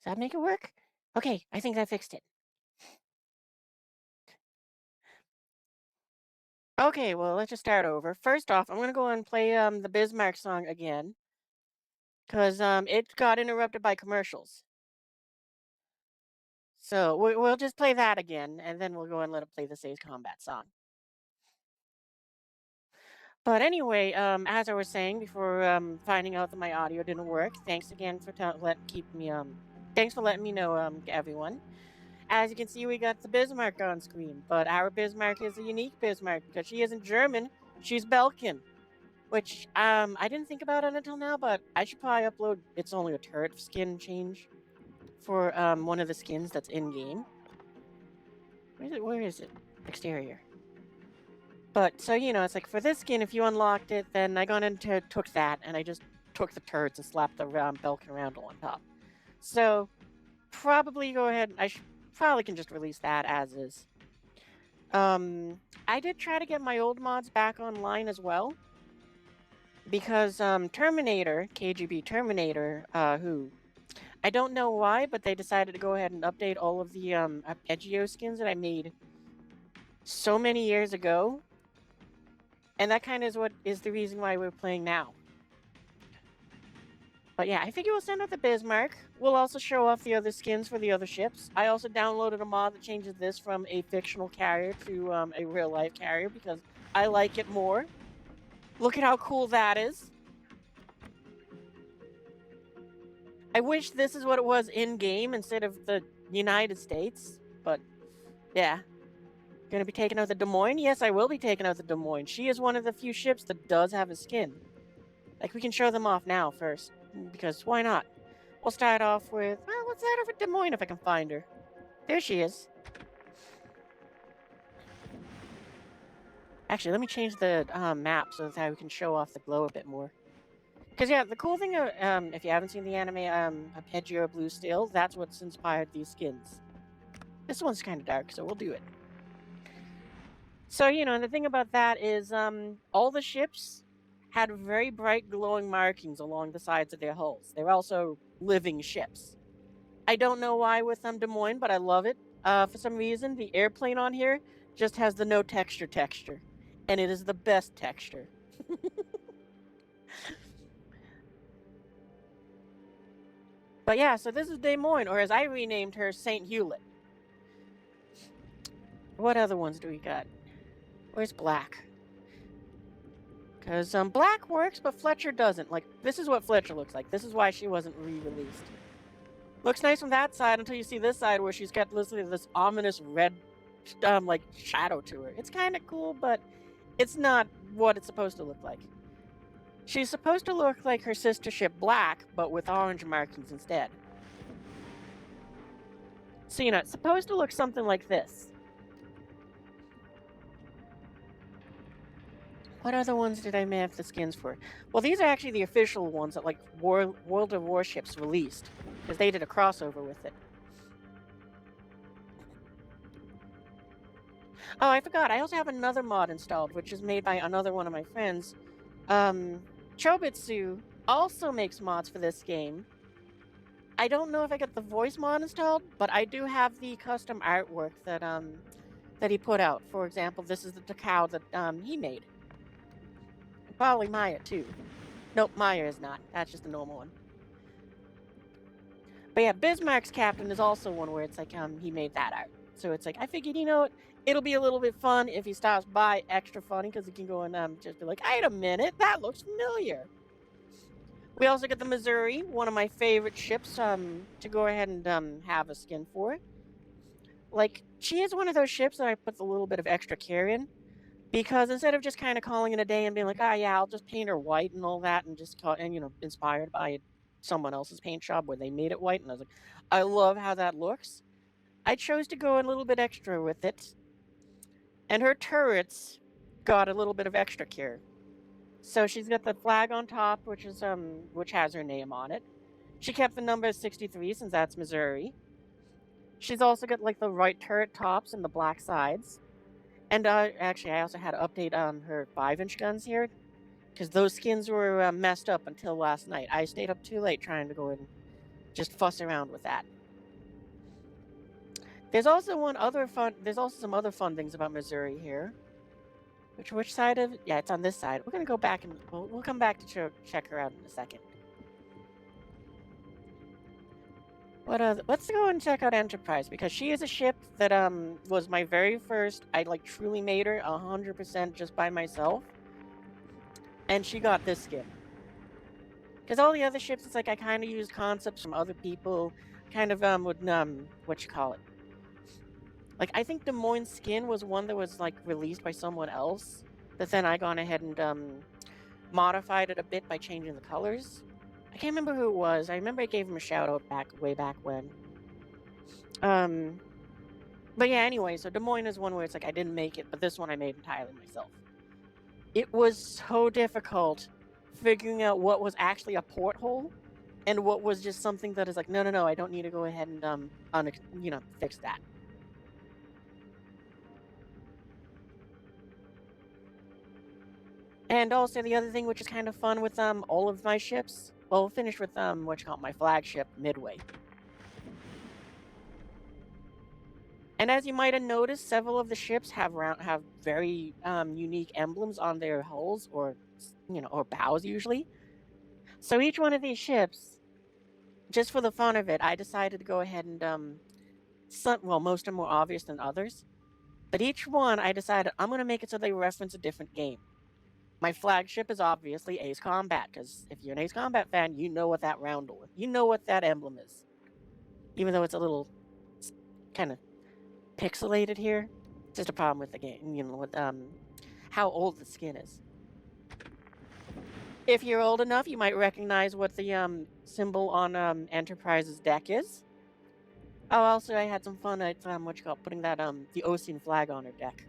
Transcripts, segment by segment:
that make it work? Okay, I think I fixed it. Okay, well, let's just start over. First off, I'm gonna go and play the Bismarck song again because it got interrupted by commercials. So we'll just play that again, and then we'll go and let it play the Safe Combat song. But anyway, as I was saying before, finding out that my audio didn't work, thanks again for thanks for letting me know, everyone. As you can see, we got the Bismarck on screen, but our Bismarck is a unique Bismarck because she isn't German, she's Belgian. Which I didn't think about it until now, but I should probably upload. It's only a turret skin change for one of the skins that's in game. Where is it? Where is it? Exterior. But so it's like for this skin, if you unlocked it, then I got into took that and I just took the turrets and slapped the Belkin roundel on top. So probably go ahead. Probably can just release that as is. I did try to get my old mods back online as well because Terminator, KGB Terminator, who I don't know why, but they decided to go ahead and update all of the arpeggio skins that I made so many years ago, and that kind of is what is the reason why we're playing now. But yeah, I figure we'll send out the Bismarck. We'll also show off the other skins for the other ships. I also downloaded a mod that changes this from a fictional carrier to a real-life carrier because I like it more. Look at how cool that is. I wish this is what it was in-game instead of the United States, but yeah. Gonna be taking out the Des Moines? Yes, I will be taking out the Des Moines. She is one of the few ships that does have a skin. Like, we can show them off now first, because why not? We'll start off with, well, let's start off with Des Moines if I can find her. There she is. Actually, let me change the map so that we can show off the glow a bit more. Because, yeah, the cool thing, if you haven't seen the anime Arpeggio Blue Steel, that's what's inspired these skins. This one's kind of dark, so we'll do it. So, and the thing about that is all the ships had very bright glowing markings along the sides of their hulls. They're also living ships. I don't know why with Des Moines, but I love it. For some reason, the airplane on here just has the no texture, and it is the best texture. But yeah, so this is Des Moines, or as I renamed her, St. Hewlett. What other ones do we got? Where's Black? Because Black works, but Fletcher doesn't. Like, this is what Fletcher looks like. This is why she wasn't re-released. Looks nice from that side until you see this side where she's got this ominous red, like, shadow to her. It's kind of cool, but it's not what it's supposed to look like. She's supposed to look like her sister ship Black, but with orange markings instead. So, it's supposed to look something like this. What other ones did I make the skins for? Well, these are actually the official ones that, like, World of Warships released, because they did a crossover with it. Oh, I forgot. I also have another mod installed, which is made by another one of my friends. Chobitsu also makes mods for this game. I don't know if I got the voice mod installed, but I do have the custom artwork that he put out. For example, this is the cow that he made. Probably Maya too. Nope, Maya is not. That's just a normal one. But yeah, Bismarck's captain is also one where it's like he made that art. So it's like I figured, it'll be a little bit fun if he stops by. Extra funny because he can go and just be like, wait a minute, that looks familiar. We also get the Missouri, one of my favorite ships to go ahead and have a skin for. Like, she is one of those ships that I put a little bit of extra care in. Because instead of just kind of calling it a day and being like, yeah, I'll just paint her white and all that, and just inspired by someone else's paint job where they made it white, and I was like, I love how that looks. I chose to go a little bit extra with it, and her turrets got a little bit of extra care. So she's got the flag on top, which has her name on it. She kept the number 63 since that's Missouri. She's also got like the right turret tops and the black sides. And actually, I also had to update on her 5-inch guns here, because those skins were messed up until last night. I stayed up too late trying to go in just fuss around with that. There's also some other fun things about Missouri here. Which side of it? Yeah, it's on this side. We're gonna go back and we'll come back to check her out in a second. Let's go and check out Enterprise, because she is a ship that was my very first. I like truly made her 100% just by myself, and she got this skin. Because all the other ships, it's like I kind of used concepts from other people, kind of would what you call it. Like I think Des Moines skin was one that was like released by someone else, but then I gone ahead and modified it a bit by changing the colors. I can't remember who it was. I remember I gave him a shout out way back when. But yeah, anyway, so Des Moines is one where it's like I didn't make it, but this one I made entirely myself. It was so difficult figuring out what was actually a porthole and what was just something that is like, no, I don't need to go ahead and fix that. And also the other thing which is kind of fun with all of my ships, well, we'll finish with my flagship, Midway. And as you might have noticed, several of the ships have very unique emblems on their hulls or bows usually. So each one of these ships, just for the fun of it, I decided to go ahead and most are more obvious than others. But each one, I decided I'm going to make it so they reference a different game. My flagship is obviously Ace Combat, because if you're an Ace Combat fan, you know what that roundel is. You know what that emblem is. Even though it's a little kind of pixelated here, it's just a problem with the game, with how old the skin is. If you're old enough, you might recognize what the symbol on Enterprise's deck is. Oh, also I had some fun at putting that the Ocean flag on her deck.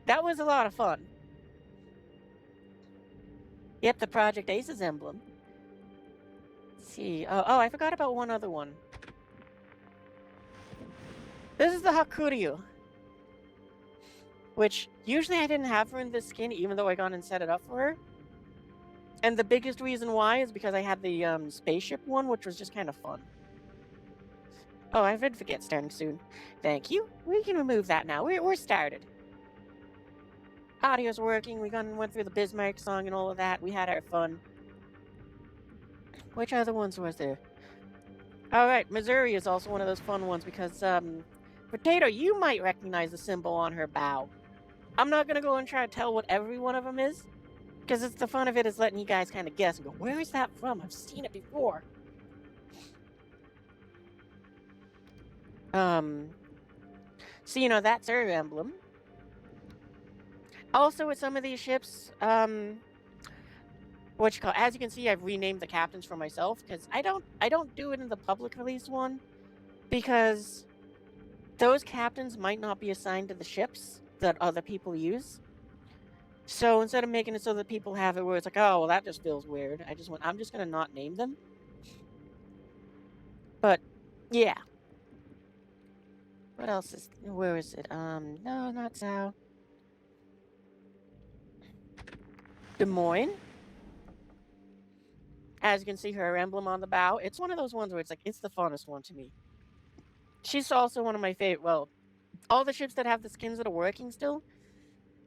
That was a lot of fun. Yep, the Project Aces emblem. Let's see. Oh, I forgot about one other one. This is the Hakuryu, which usually I didn't have her in this skin, even though I gone and set it up for her. And the biggest reason why is because I had the spaceship one, which was just kind of fun. Oh, I did forget starting soon. Thank you. We can remove that now. We're started. Audio's working. We went through the Bismarck song and all of that. We had our fun. Which other ones was there? Alright, Missouri is also one of those fun ones because, Potato, you might recognize the symbol on her bow. I'm not gonna go and try to tell what every one of them is, because it's the fun of it is letting you guys kind of guess and go, where is that from? I've seen it before. So, that's her emblem. Also, with some of these ships, as you can see, I've renamed the captains for myself, because I don't do it in the public release one, because those captains might not be assigned to the ships that other people use. So instead of making it so that people have it where it's like, oh, well, that just feels weird, I'm just gonna not name them. But yeah. What else where is it? No, not Sao. Des Moines. As you can see, her emblem on the bow. It's one of those ones where it's like, it's the funnest one to me. She's also one of my favorite, well, all the ships that have the skins that are working still,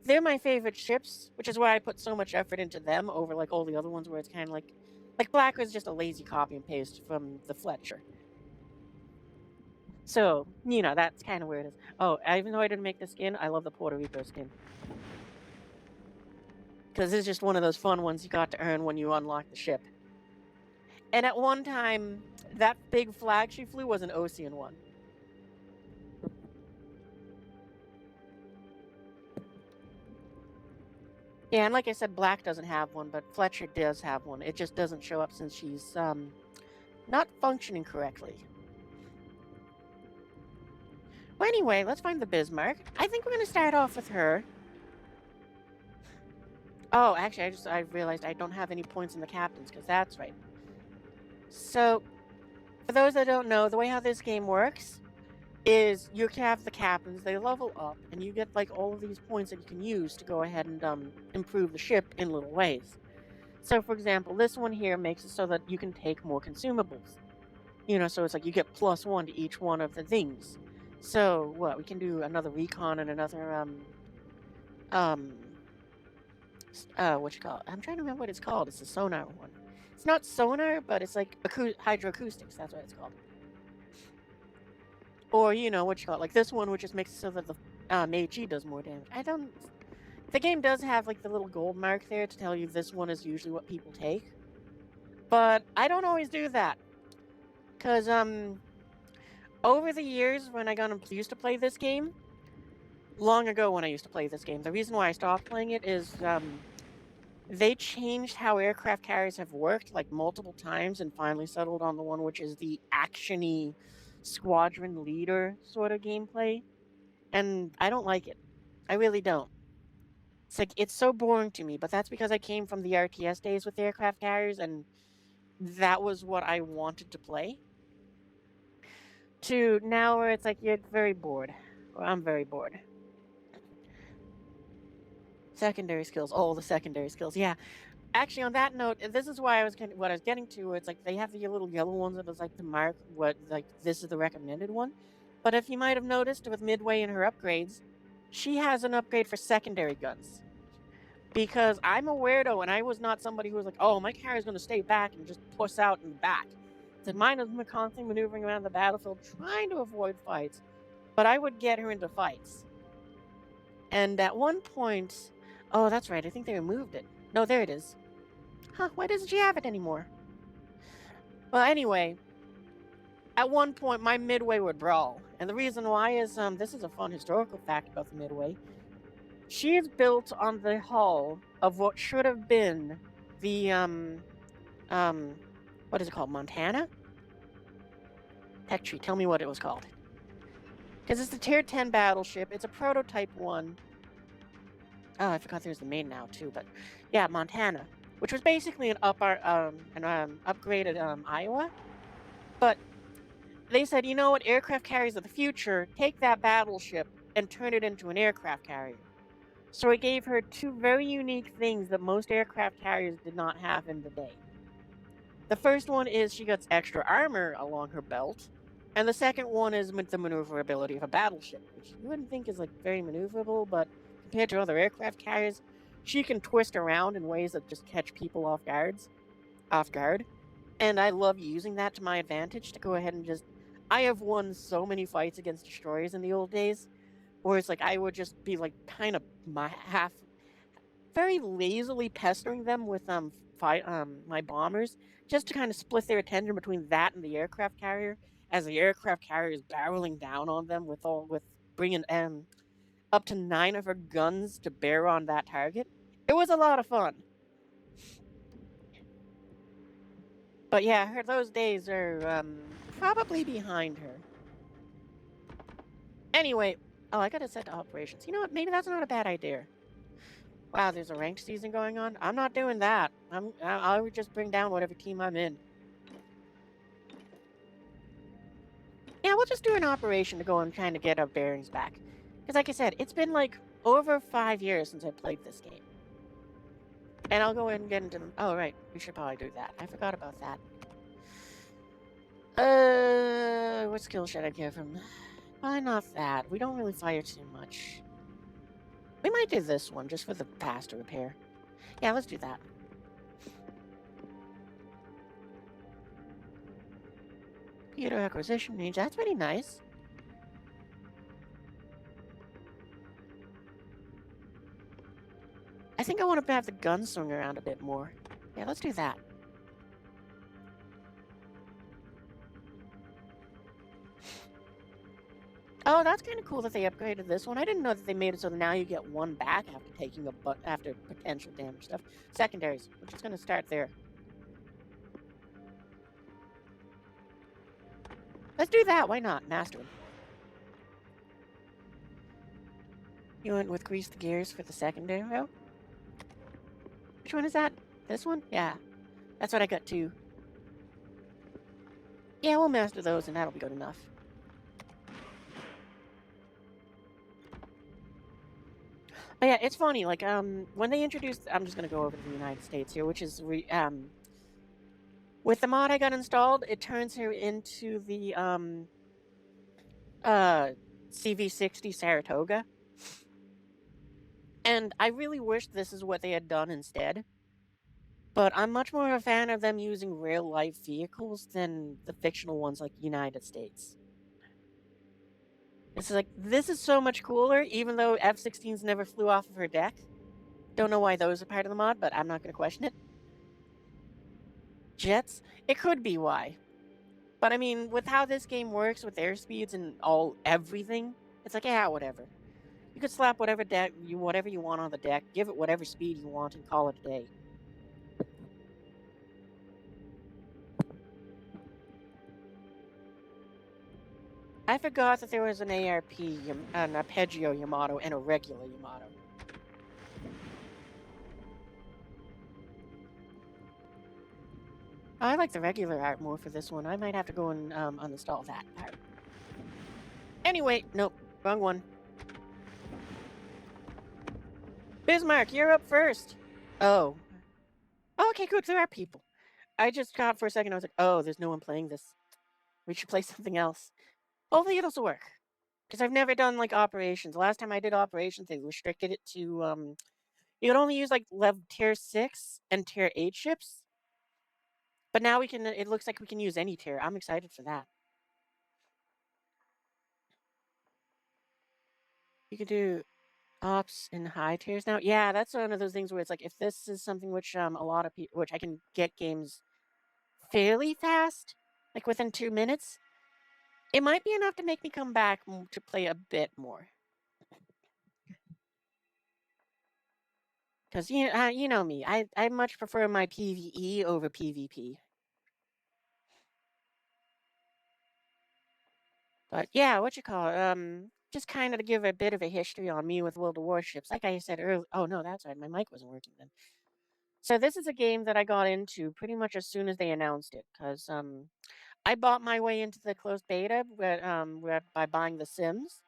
they're my favorite ships, which is why I put so much effort into them over, like, all the other ones where it's kind of like Black was just a lazy copy and paste from the Fletcher. So, that's kind of where it is. Oh, even though I didn't make the skin, I love the Puerto Rico skin. Because it's just one of those fun ones you got to earn when you unlock the ship. And at one time, that big flag she flew was an Ocean one. Yeah, and like I said, Black doesn't have one, but Fletcher does have one. It just doesn't show up since she's not functioning correctly. Well, anyway, let's find the Bismarck. I think we're going to start off with her. Oh, actually, I realized I don't have any points in the captains, because that's right. So, for those that don't know, the way how this game works is you can have the captains, they level up, and you get like all of these points that you can use to go ahead and improve the ship in little ways. So, for example, this one here makes it so that you can take more consumables. You know, so it's like you get +1 to each one of the things. So what? We can do another recon and another um what you call it? I'm trying to remember what it's called. It's the sonar one. It's not sonar, but it's like hydroacoustics. That's what it's called. Or you know what you call it, like this one, which just makes it so that the AG does more damage. I don't. The game does have like the little gold mark there to tell you this one is usually what people take, but I don't always do that, cause over the years when I used to play this game, long ago when I used to play this game, the reason why I stopped playing it is they changed how aircraft carriers have worked like multiple times and finally settled on the one which is the actiony squadron leader sort of gameplay. And I don't like it. I really don't. It's like it's so boring to me, but that's because I came from the RTS days with aircraft carriers and that was what I wanted to play. To now where it's like you're very bored. Or I'm very bored. Secondary skills. Oh, the secondary skills. Yeah. Actually, on that note, this is why what I was getting to. It's like they have the little yellow ones that is like to mark what like this is the recommended one. But if you might have noticed with Midway in her upgrades, she has an upgrade for secondary guns. Because I'm a weirdo and I was not somebody who was like, oh, my carrier's going to stay back and just puss out in the back. So mine is constantly maneuvering around the battlefield trying to avoid fights, but I would get her into fights. And at one point, oh, that's right, I think they removed it. No, there it is. Huh, why doesn't she have it anymore? Well, anyway, at one point my Midway would brawl. And the reason why is, this is a fun historical fact about the Midway. She is built on the hull of what should have been the, what is it called? Montana? Tech tree, tell me what it was called. Because it's the Tier 10 battleship. It's a prototype one. Oh, I forgot there's the main now, too. But, yeah, Montana. Which was basically an upgraded, Iowa. But they said, you know what, aircraft carriers of the future, take that battleship and turn it into an aircraft carrier. So it gave her two very unique things that most aircraft carriers did not have in the day. The first one is she gets extra armor along her belt, and the second one is the maneuverability of a battleship, which you wouldn't think is like very maneuverable, but compared to other aircraft carriers, she can twist around in ways that just catch people off guard. And I love using that to my advantage to go ahead and just. I have won so many fights against destroyers in the old days, where it's like I would just be like kind of very lazily pestering them with my bombers just to kind of split their attention between that and the aircraft carrier as the aircraft carrier is barreling down on them with bringing up to 9 of her guns to bear on that target. It was a lot of fun. But yeah, those days are probably behind her. Anyway, oh, I gotta set to operations. You know what? Maybe that's not a bad idea. Wow, there's a ranked season going on? I'm not doing that. I would just bring down whatever team I'm in. Yeah, we'll just do an operation to go and kind of get our bearings back. Because like I said, it's been like over 5 years since I played this game. And I'll go ahead and get into them. Oh, right. We should probably do that. I forgot about that. What skill should I give him? Probably not that. We don't really fire too much. We might do this one just for the pass to repair. Yeah, let's do that. Computer acquisition range. That's pretty nice. I think I want to have the gun swing around a bit more. Yeah, let's do that. Oh, that's kind of cool that they upgraded this one. I didn't know that they made it so now you get one back after taking after potential damage stuff. Secondaries. We're just gonna start there. Let's do that. Why not? Master him. You went with grease the gears for the secondary row? Which one is that? This one? Yeah. That's what I got too. Yeah, we'll master those and that'll be good enough. But yeah, it's funny, like, when they introduced, I'm just gonna go over to the United States here, which is, With the mod I got installed, it turns her into the CV60 Saratoga. And I really wish this is what they had done instead. But I'm much more a fan of them using real life vehicles than the fictional ones like United States. It's like, this is so much cooler, even though F-16s never flew off of her deck. Don't know why those are part of the mod, but I'm not going to question it. Jets? It could be why. But I mean, with how this game works with airspeeds and everything, it's like, yeah, whatever. You could slap whatever you want on the deck, give it whatever speed you want, and call it a day. I forgot that there was an ARP, an arpeggio Yamato, and a regular Yamato. I like the regular art more for this one. I might have to go and uninstall that art. Anyway, nope, wrong one. Bismarck, you're up first. Oh. Okay, good, there are people. I just got for a second, I was like, oh, there's no one playing this. We should play something else. Hopefully it'll work. Because I've never done, like, operations. Last time I did operations, they restricted it to, you could only use, like, level tier 6 and tier 8 ships. But now it looks like we can use any tier. I'm excited for that. You can do ops in high tiers now. Yeah, that's one of those things where it's like, if this is something which a lot of people, which I can get games fairly fast, like within 2 minutes, it might be enough to make me come back to play a bit more. Because you know me, I much prefer my PvE over PvP. But yeah, what you call it? Just kind of to give a bit of a history on me with World of Warships. Like I said earlier, oh no, that's right, my mic wasn't working then. So this is a game that I got into pretty much as soon as they announced it, because I bought my way into the closed beta by buying The Sims.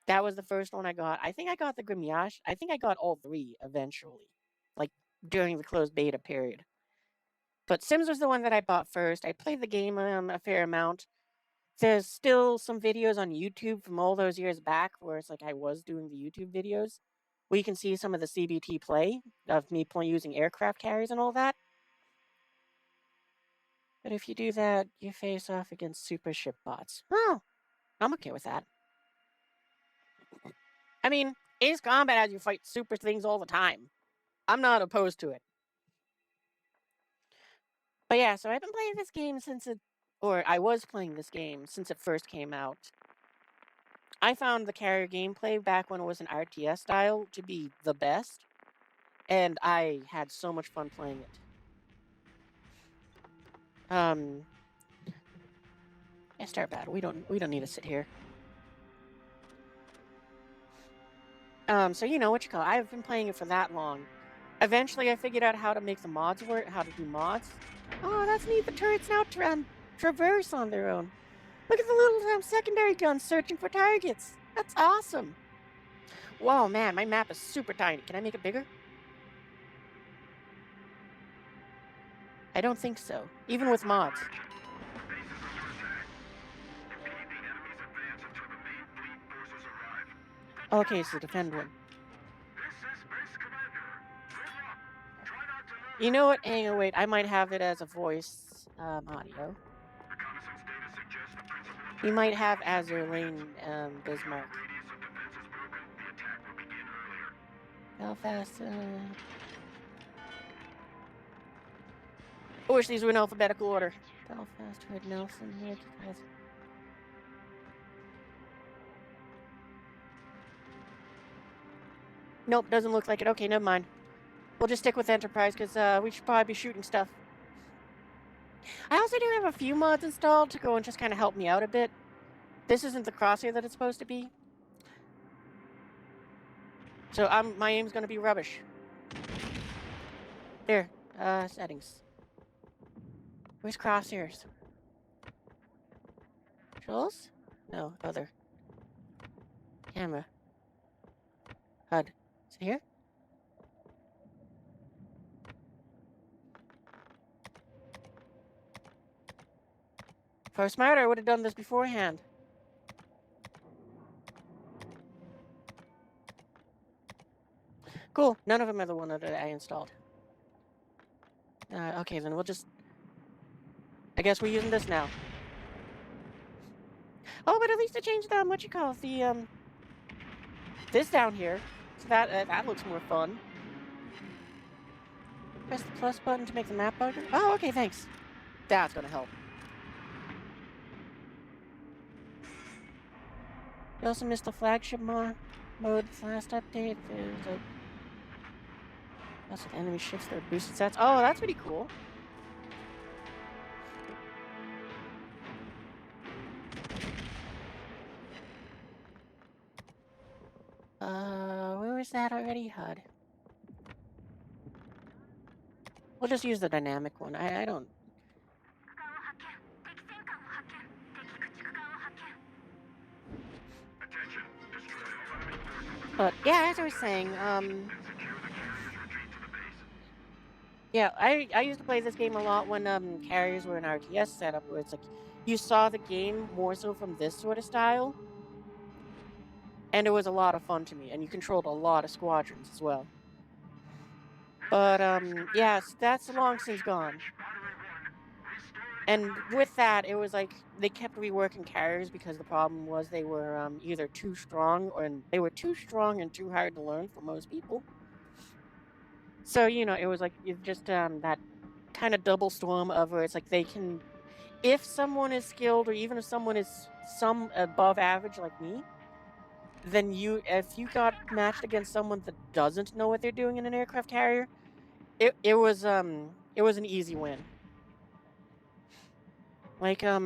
That was the first one I got. I think I got the Grimiash. I think I got all three eventually, like during the closed beta period. But Sims was the one that I bought first. I played the game a fair amount. There's still some videos on YouTube from all those years back where it's like I was doing the YouTube videos, where you can see some of the CBT play of me using aircraft carriers and all that. But if you do that, you face off against super ship bots. Oh, I'm okay with that. I mean, Ace Combat has you fight super things all the time. I'm not opposed to it. But yeah, so I've been playing this game I was playing this game since it first came out. I found the carrier gameplay back when it was an RTS style to be the best, and I had so much fun playing it. Yeah, start battle. We don't need to sit here. So you know what you call it. I've been playing it for that long. Eventually, I figured out how to make the mods work, how to do mods. Oh, that's neat. The turrets now traverse on their own. Look at the little secondary guns searching for targets. That's awesome. Whoa, man, my map is super tiny. Can I make it bigger? I don't think so, even with mods. Okay, so defend one. You know what? Hang on, wait. I might have it as a voice audio. We might have Azure Lane Bismarck. Belfast. I wish these were in alphabetical order. Belfast, Red Nelson, Yankee guys. Nope, doesn't look like it. Okay, never mind. We'll just stick with Enterprise because we should probably be shooting stuff. I also do have a few mods installed to go and just kind of help me out a bit. This isn't the crosshair that it's supposed to be. So my aim's gonna be rubbish. There, settings. Where's crosshairs? Controls? No, other. Camera. HUD. Is it here? If I was smarter, I would have done this beforehand. Cool. None of them are the one that I installed. Okay, then we'll just... I guess we're using this now. Oh, but at least I changed what you call it, the, this down here. So that looks more fun. Press the plus button to make the map bigger. Oh, okay, thanks. That's gonna help. You also missed the flagship mode last update. There's like... Also, the enemy shifts their boosted stats. Oh, that's pretty cool. Where was that already? HUD. We'll just use the dynamic one. I don't... But, yeah, as I was saying, yeah, I used to play this game a lot when, carriers were an RTS setup, where it's like, you saw the game more so from this sort of style. And it was a lot of fun to me, and you controlled a lot of squadrons as well. But, yes, that's long since gone. And with that, it was like, they kept reworking carriers because the problem was they were, either too strong, they were too strong and too hard to learn for most people. So, you know, it was like, it's just, that kind of double storm of where it's like they can... If someone is skilled, or even if someone is some above average like me, then if you got matched against someone that doesn't know what they're doing in an aircraft carrier, it was an easy win. Like, I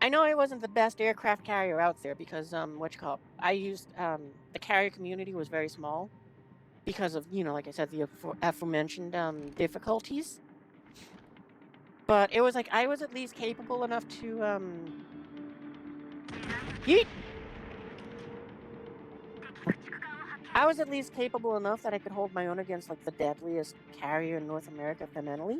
know I wasn't the best aircraft carrier out there because, I used, the carrier community was very small because of, you know, like I said, the aforementioned, difficulties. But it was like, I was at least capable enough to, yeet! I was at least capable enough that I could hold my own against, like, the deadliest carrier in North America fundamentally.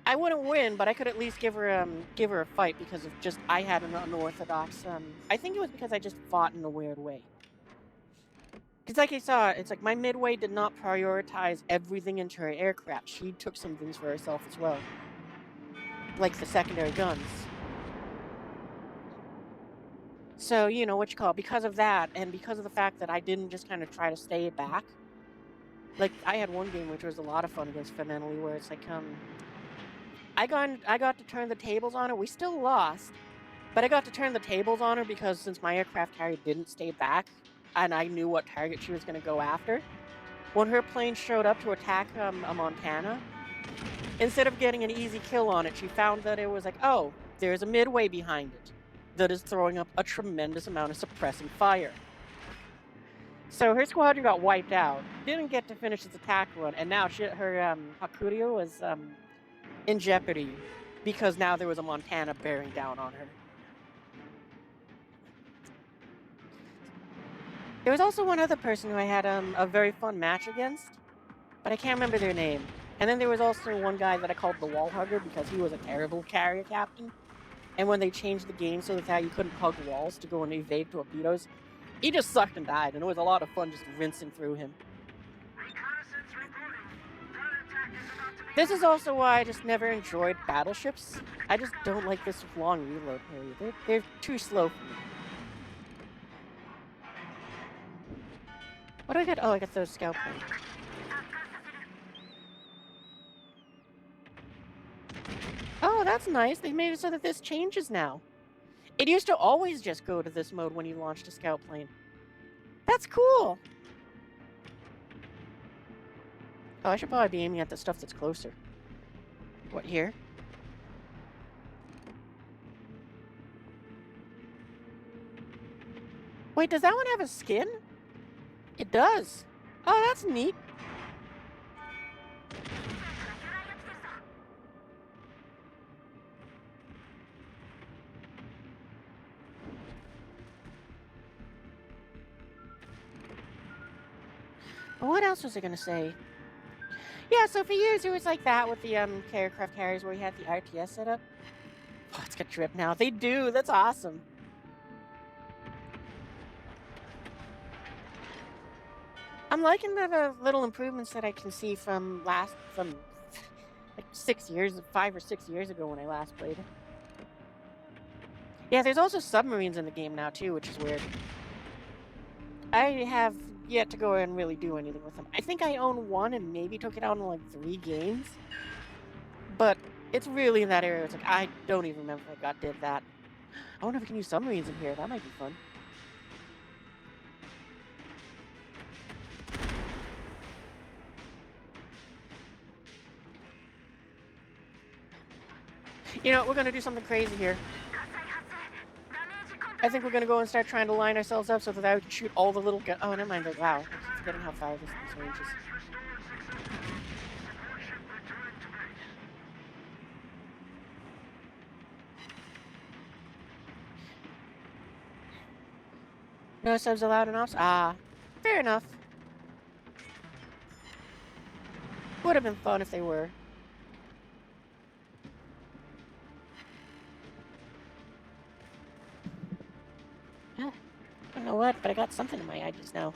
I wouldn't win, but I could at least give her a fight because of just, I had an unorthodox, I think it was because I just fought in a weird way. Because like I saw, it's like my midway did not prioritize everything into her aircraft. She took some things for herself as well. Like the secondary guns. So, you know, because of that, and because of the fact that I didn't just kind of try to stay back. Like, I had one game which was a lot of fun against fundamentally, where it's like, I got to turn the tables on her. We still lost, but I got to turn the tables on her because since my aircraft carrier didn't stay back, and I knew what target she was going to go after, when her plane showed up to attack a Montana, instead of getting an easy kill on it, she found that it was like, oh, there's a midway behind it that is throwing up a tremendous amount of suppressing fire. So her squadron got wiped out, didn't get to finish its attack run, and now her Hakurio was in jeopardy because now there was a Montana bearing down on her. There was also one other person who I had a very fun match against, but I can't remember their name. And then there was also one guy that I called the wall hugger because he was a terrible carrier captain. And when they changed the game so that you couldn't hug walls to go and evade torpedoes, he just sucked and died, and it was a lot of fun just rinsing through him. This is also why I just never enjoyed battleships. I just don't like this long reload period. They're too slow for me. What do I get? Oh, I got those scout planes. Oh, that's nice. They made it so that this changes now. It used to always just go to this mode when you launched a scout plane. That's cool. Oh, I should probably be aiming at the stuff that's closer. What, here? Wait, does that one have a skin? It does. Oh, that's neat. What else was I gonna say? Yeah, so for years it was like that with the aircraft carriers where we had the RTS set up. Oh, it's got drip now. They do. That's awesome. I'm liking the little improvements that I can see from like 6 years, 5 or 6 years ago when I last played. Yeah, there's also submarines in the game now too, which is weird. I have yet to go and really do anything with them. I think I own one and maybe took it out in like 3 games, but it's really in that area. It's like I don't even remember if I did that. I wonder if we can use submarines in here. That might be fun. You know, we're gonna do something crazy here. I think we're gonna go and start trying to line ourselves up so that I can shoot all the little guns. Oh, never mind. Wow, I keep forgetting how far this range is. No subs allowed in ops? Ah, fair enough. Would have been fun if they were. I don't know what, but I got something in my eye just now.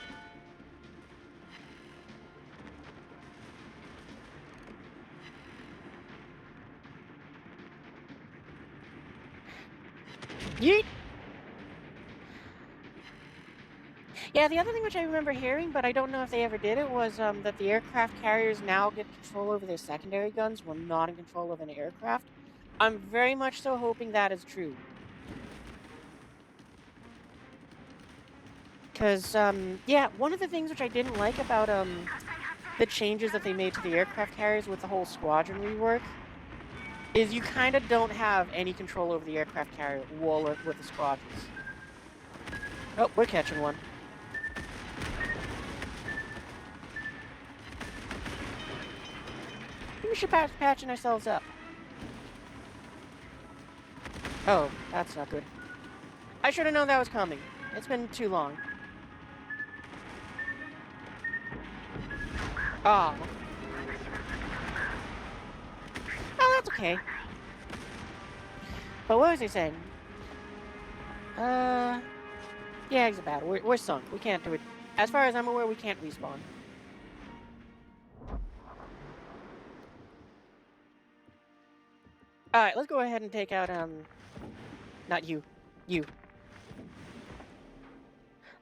Yeet! Yeah, the other thing which I remember hearing, but I don't know if they ever did it, was that the aircraft carriers now get control over their secondary guns when not in control of an aircraft. I'm very much so hoping that is true. Because, yeah, one of the things which I didn't like about, the changes that they made to the aircraft carriers with the whole squadron rework is you kind of don't have any control over the aircraft carrier with the squadrons. Oh, we're catching one. We should patching ourselves up. Oh, that's not good. I should have known that was coming. It's been too long. Oh. Oh, that's okay. But what was I saying? Yeah, it's bad. We're sunk. We can't do it. As far as I'm aware, we can't respawn. Alright, let's go ahead and take out, not you. You.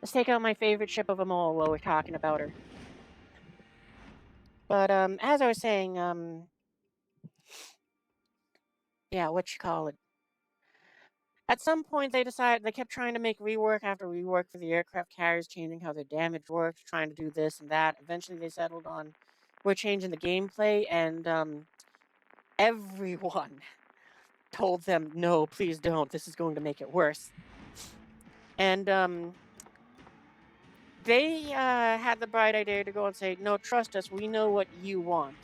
Let's take out my favorite ship of them all while we're talking about her. But, as I was saying, yeah, what you call it? At some point, they kept trying to make rework after rework for the aircraft carriers, changing how their damage works, trying to do this and that. Eventually, they settled on, we're changing the gameplay, and, everyone told them, no, please don't. This is going to make it worse. And, they, had the bright idea to go and say, no, trust us. We know what you want.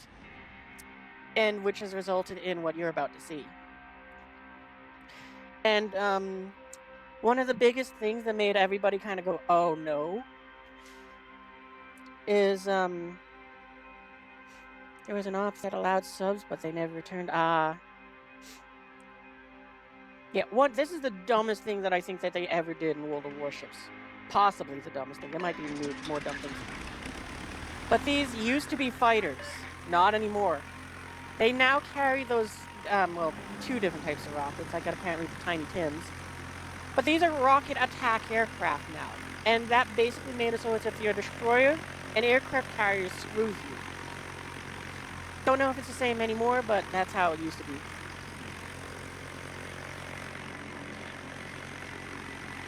And which has resulted in what you're about to see. And, one of the biggest things that made everybody kind of go, oh no, is, there was an ops that allowed subs, but they never returned. Yeah, this is the dumbest thing that I think that they ever did in World of Warships. Possibly the dumbest thing. There might be more dumb things. But these used to be fighters. Not anymore. They now carry those, well, 2 different types of rockets. I got apparently the Tiny Tims. But these are rocket attack aircraft now. And that basically made it so it's if you're a destroyer, an aircraft carrier screws you. Don't know if it's the same anymore, but that's how it used to be.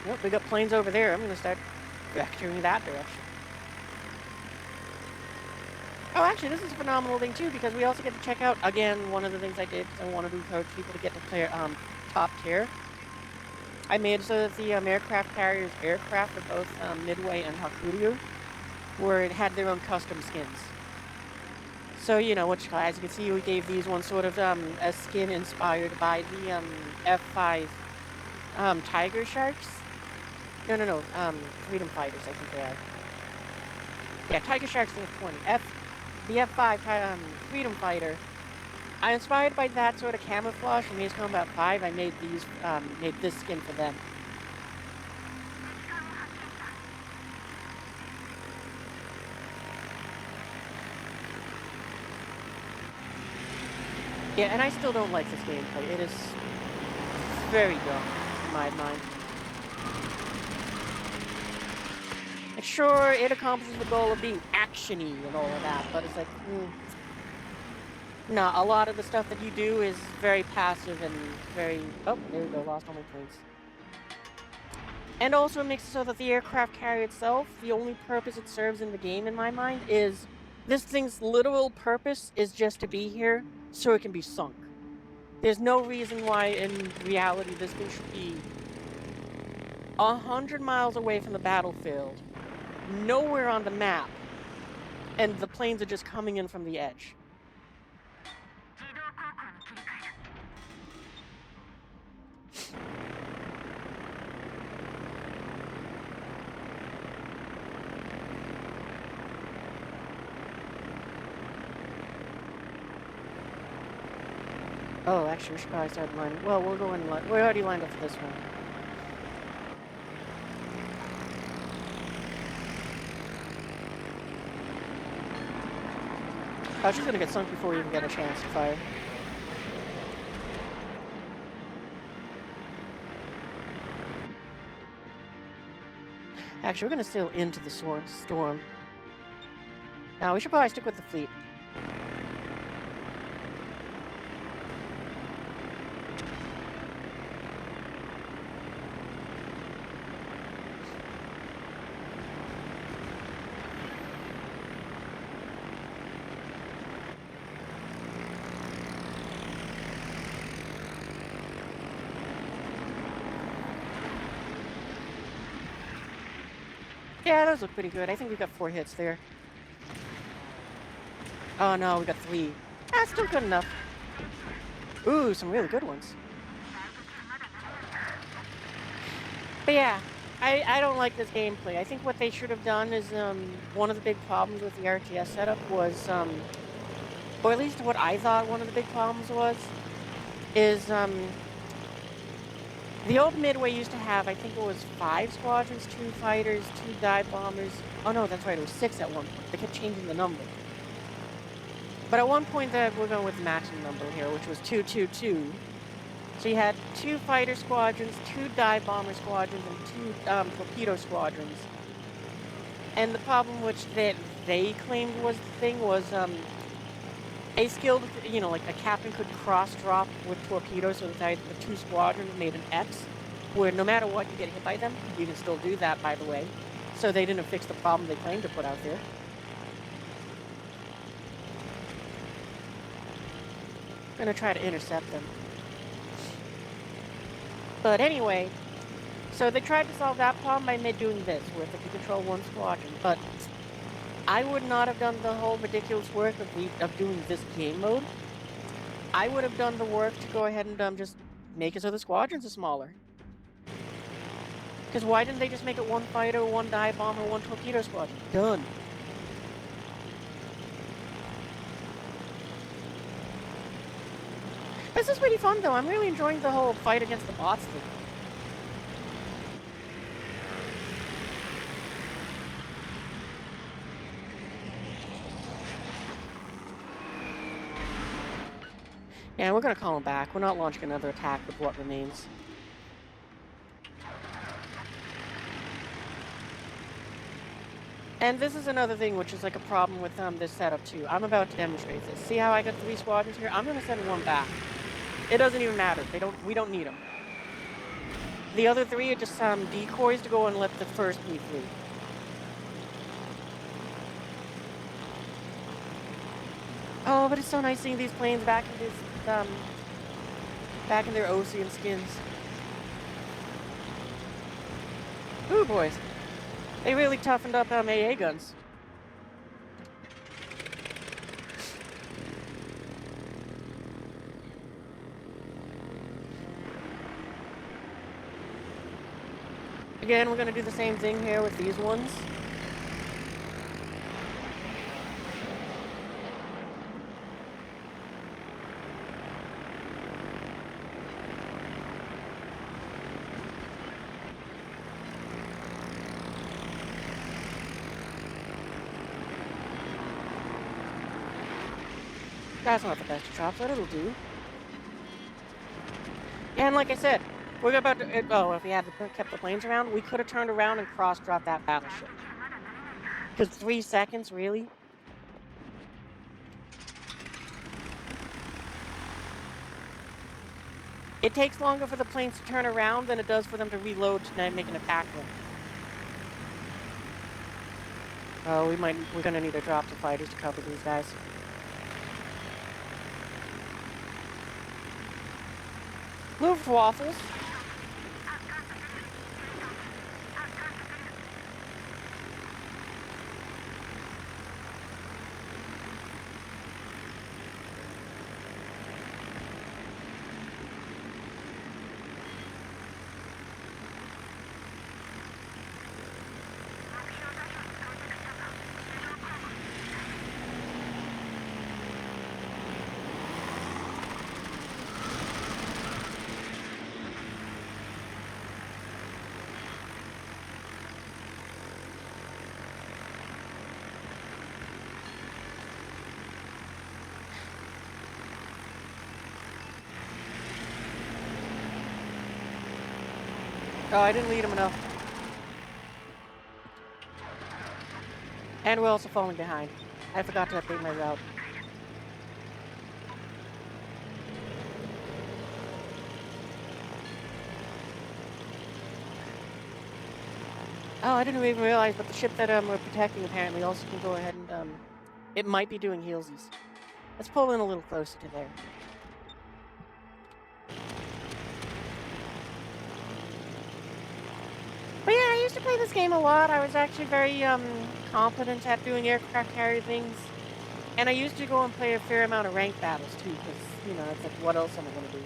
Nope, we got planes over there. I'm going to start vectoring that direction. Oh, actually, this is a phenomenal thing, too, because we also get to check out, again, one of the things I did, because I wanted to encourage people to get to play top tier. I made it so that the aircraft carriers' aircraft for both Midway and Hakuryu had their own custom skins. So, you know, as you can see, we gave these one sort of a skin inspired by the F5 Tiger Sharks. No, Freedom Fighters, I think they are. Yeah, Tiger Sharks are 20. the F5 Freedom Fighter. I inspired by that sort of camouflage from Ace Combat 5. I made made this skin for them. Yeah, and I still don't like this gameplay. It is very dumb, in my mind. And sure, it accomplishes the goal of being action-y and all of that, but it's like, no, a lot of the stuff that you do is very passive and very... Oh, there we go, lost all my points. And also it makes it so that the aircraft carrier itself, the only purpose it serves in the game, in my mind, is... This thing's literal purpose is just to be here so it can be sunk. There's no reason why, in reality, this thing should be 100 miles away from the battlefield, nowhere on the map, and the planes are just coming in from the edge. Oh, actually, we should probably start lining. Well, we'll go in line. We're already lined up for this one. I was just gonna get sunk before we even get a chance to fire. Actually, we're gonna sail into the storm. Now, we should probably stick with the fleet. Yeah, those look pretty good. I think we got 4 hits there. Oh no, we got 3. That's still good enough. Ooh, some really good ones. But yeah, I don't like this gameplay. I think what they should have done is, one of the big problems with the RTS setup was, or at least what I thought one of the big problems was, is, the old Midway used to have, I think it was 5 squadrons, 2 fighters, 2 dive bombers. Oh no, that's right, it was 6 at one point. They kept changing the number. But at one point, we're going with the maximum number here, which was 222. So you had 2 fighter squadrons, 2 dive bomber squadrons, and 2 torpedo squadrons. And the problem which they claimed was the thing was, a skilled, you know, like a captain could cross-drop with torpedoes so that the 2 squadrons made an X, where no matter what you get hit by them, you can still do that, by the way. So they didn't fix the problem they claimed to put out there. I'm gonna try to intercept them. But anyway, so they tried to solve that problem by doing this, where they could control 1 squadron, but I would not have done the whole ridiculous work of doing this game mode. I would have done the work to go ahead and just make it so the squadrons are smaller. Because why didn't they just make it 1 fighter, 1 dive bomber, 1 torpedo squadron? Done. This is pretty fun though. I'm really enjoying the whole fight against the bots thing. Yeah, we're gonna call him back. We're not launching another attack with what remains. And this is another thing which is like a problem with this setup too. I'm about to demonstrate this. See how I got 3 squadrons here? I'm gonna send 1 back. It doesn't even matter. We don't need them. The other 3 are just decoys to go and let the first fleet through. Oh, but it's so nice seeing these planes back in this, back in their Ocean skins. Ooh, boys. They really toughened up AA guns. Again, we're gonna do the same thing here with these ones. That's not the best of drops, but it'll do. And like I said, we're about to. Oh, if we had kept the planes around, we could have turned around and cross-dropped that battleship. Because 3 seconds, really? It takes longer for the planes to turn around than it does for them to reload to make an attack run. Oh, we're gonna need to drop the fighters to cover these guys. Move, waffles. Oh, I didn't lead him enough. And we're also falling behind. I forgot to update my route. Oh, I didn't even realize, but the ship that we're protecting apparently also can go ahead and it might be doing heelsies. Let's pull in a little closer to there. But yeah, I used to play this game a lot. I was actually very competent at doing aircraft carrier things. And I used to go and play a fair amount of ranked battles too, because, you know, it's like, what else am I going to do?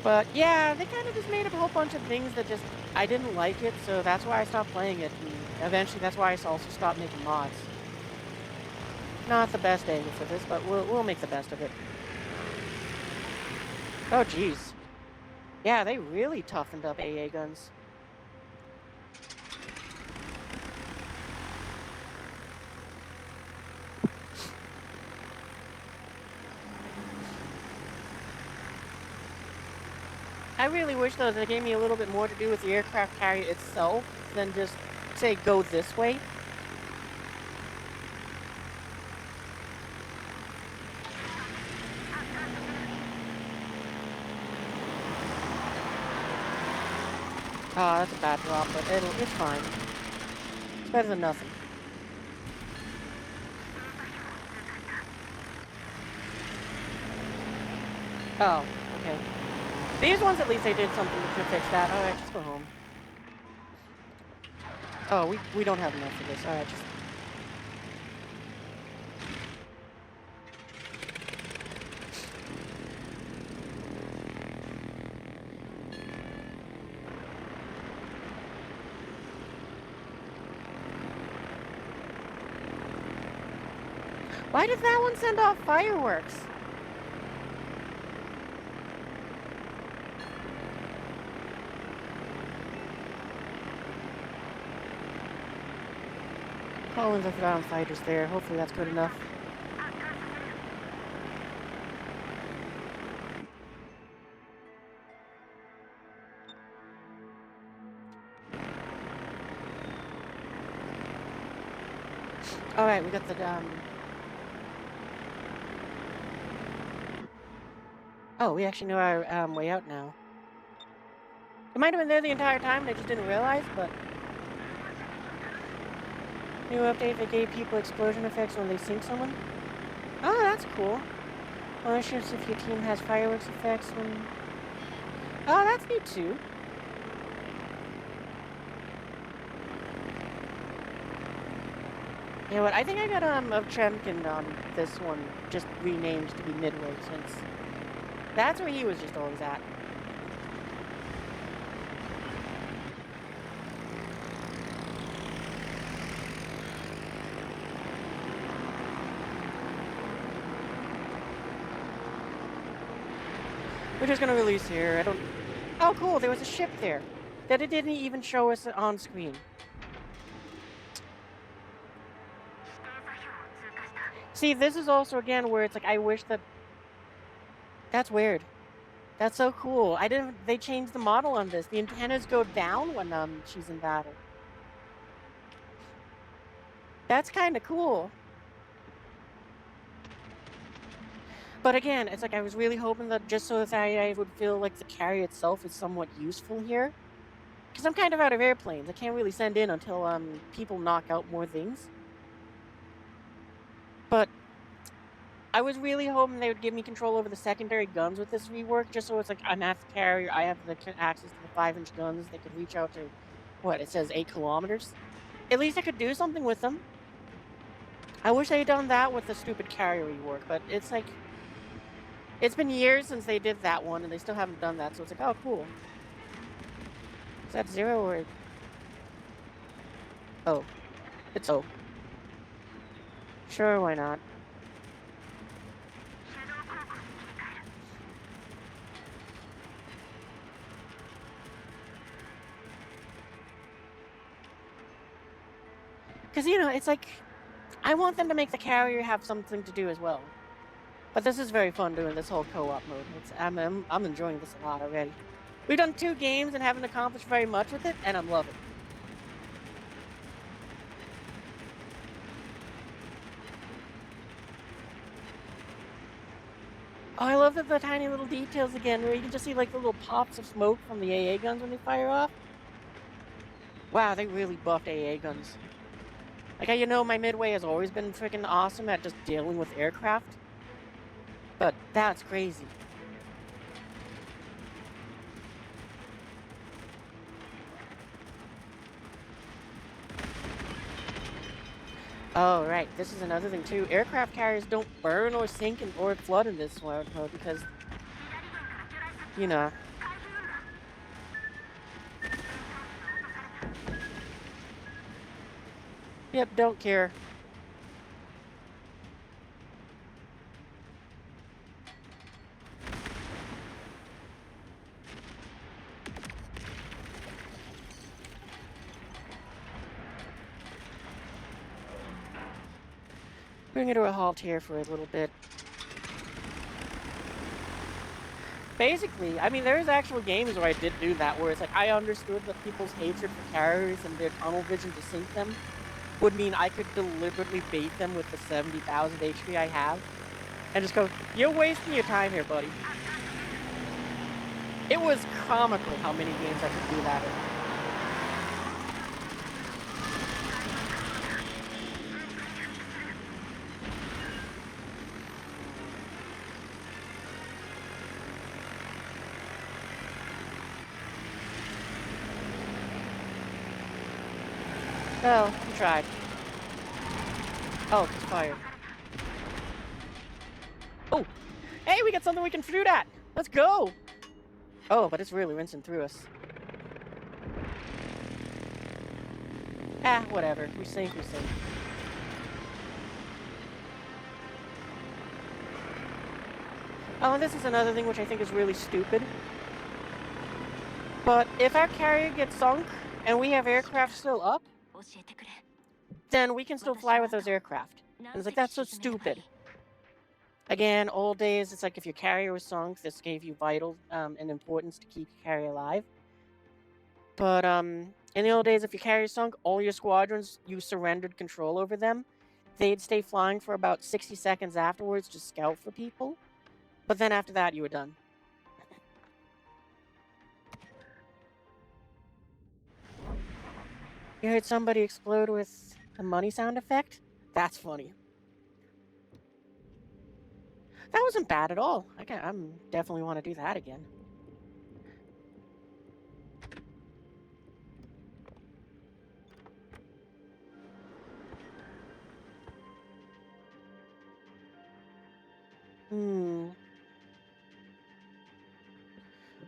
But yeah, they kind of just made up a whole bunch of things that just, I didn't like it, so that's why I stopped playing it. And eventually, that's why I also stopped making mods. Not the best angle for this, but we'll make the best of it. Oh, geez. Yeah, they really toughened up AA guns. I really wish, though, that they gave me a little bit more to do with the aircraft carrier itself than just, say, go this way. Oh, that's a bad drop, but it's fine. It's better than nothing. Oh, okay. These ones, at least, they did something to fix that. All right, just go home. Oh, we don't have enough for this. All right, just... Why does that one send off fireworks? Collins, I forgot on fighters there. Hopefully that's good enough. Alright, we got the, Oh, we actually know our way out now. It might have been there the entire time and I just didn't realize, but... New update that gave people explosion effects when they sink someone. Oh, that's cool. Warships if your team has fireworks effects when... Oh, that's neat too. You know what, I think I got a Tremkin on this one, just renamed to be Midway, since that's where he was just always at. We're just gonna release here. Oh, cool, there was a ship there that it didn't even show us on screen. See, this is also, again, where it's like, I wish that... That's weird. That's so cool. I didn't... They changed the model on this. The antennas go down when, she's in battle. That's kinda cool. But again, it's like I was really hoping that just so that I would feel like the carrier itself is somewhat useful here. Because I'm kind of out of airplanes. I can't really send in until people knock out more things. But I was really hoping they would give me control over the secondary guns with this rework, just so it's like I'm at the carrier, I have the access to the 5-inch guns that could reach out to, what, it says 8 kilometers? At least I could do something with them. I wish they had done that with the stupid carrier rework, but it's like... It's been years since they did that one, and they still haven't done that, so it's like, oh, cool. Is that 0 or... Oh. It's O. Sure, why not? Because, you know, it's like... I want them to make the carrier have something to do as well. But this is very fun doing this whole co-op mode. I'm enjoying this a lot already. We've done 2 games and haven't accomplished very much with it, and I'm loving it. Oh, I love the tiny little details again, where you can just see like the little pops of smoke from the AA guns when they fire off. Wow, they really buffed AA guns. Like, you know, my Midway has always been freaking awesome at just dealing with aircraft. But that's crazy. Oh, right. This is another thing, too. Aircraft carriers don't burn or sink or flood in this mode because, you know. Yep, don't care. Bring it to a halt here for a little bit. Basically, I mean, there's actual games where I did do that, where it's like I understood that people's hatred for carriers and their tunnel vision to sink them would mean I could deliberately bait them with the 70,000 HP I have, and just go, you're wasting your time here, buddy. It was comical how many games I could do that in. Well, you tried. Oh, it's fired. Oh! Hey, we got something we can shoot at! Let's go! Oh, but it's really rinsing through us. Ah, whatever. We sink, we sink. Oh, and this is another thing which I think is really stupid. But if our carrier gets sunk, and we have aircraft still up, then we can still fly with those aircraft. And it's like, that's so stupid. Again, old days, it's like if your carrier was sunk, this gave you vital and importance to keep your carrier alive. But in the old days, if your carrier sunk, all your squadrons, you surrendered control over them. They'd stay flying for about 60 seconds afterwards to scout for people. But then after that, you were done. You heard somebody explode with a money sound effect? That's funny. That wasn't bad at all. I'm definitely want to do that again.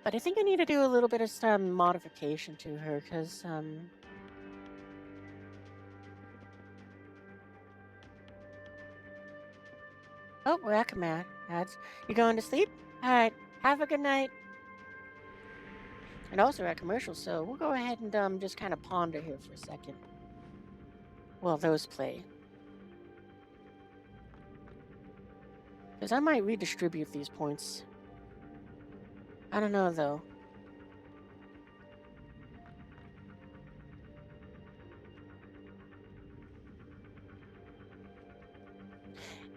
But I think I need to do a little bit of some modification to her, because, Oh, we're at command. You going to sleep? Alright, have a good night. And also at commercial, so we'll go ahead and just kind of ponder here for a second. Well, those play. Because I might redistribute these points. I don't know, though.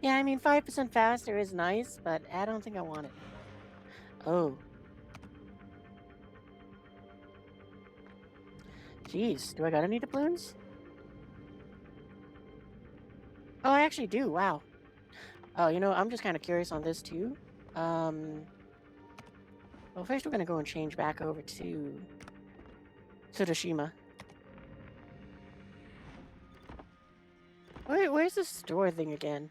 Yeah, I mean, 5% faster is nice, but I don't think I want it. Oh. Jeez, do I got any doubloons? Oh, I actually do, wow. Oh, you know, I'm just kind of curious on this, too. Well, first we're gonna go and change back over to Tsurushima. Wait, where's the store thing again?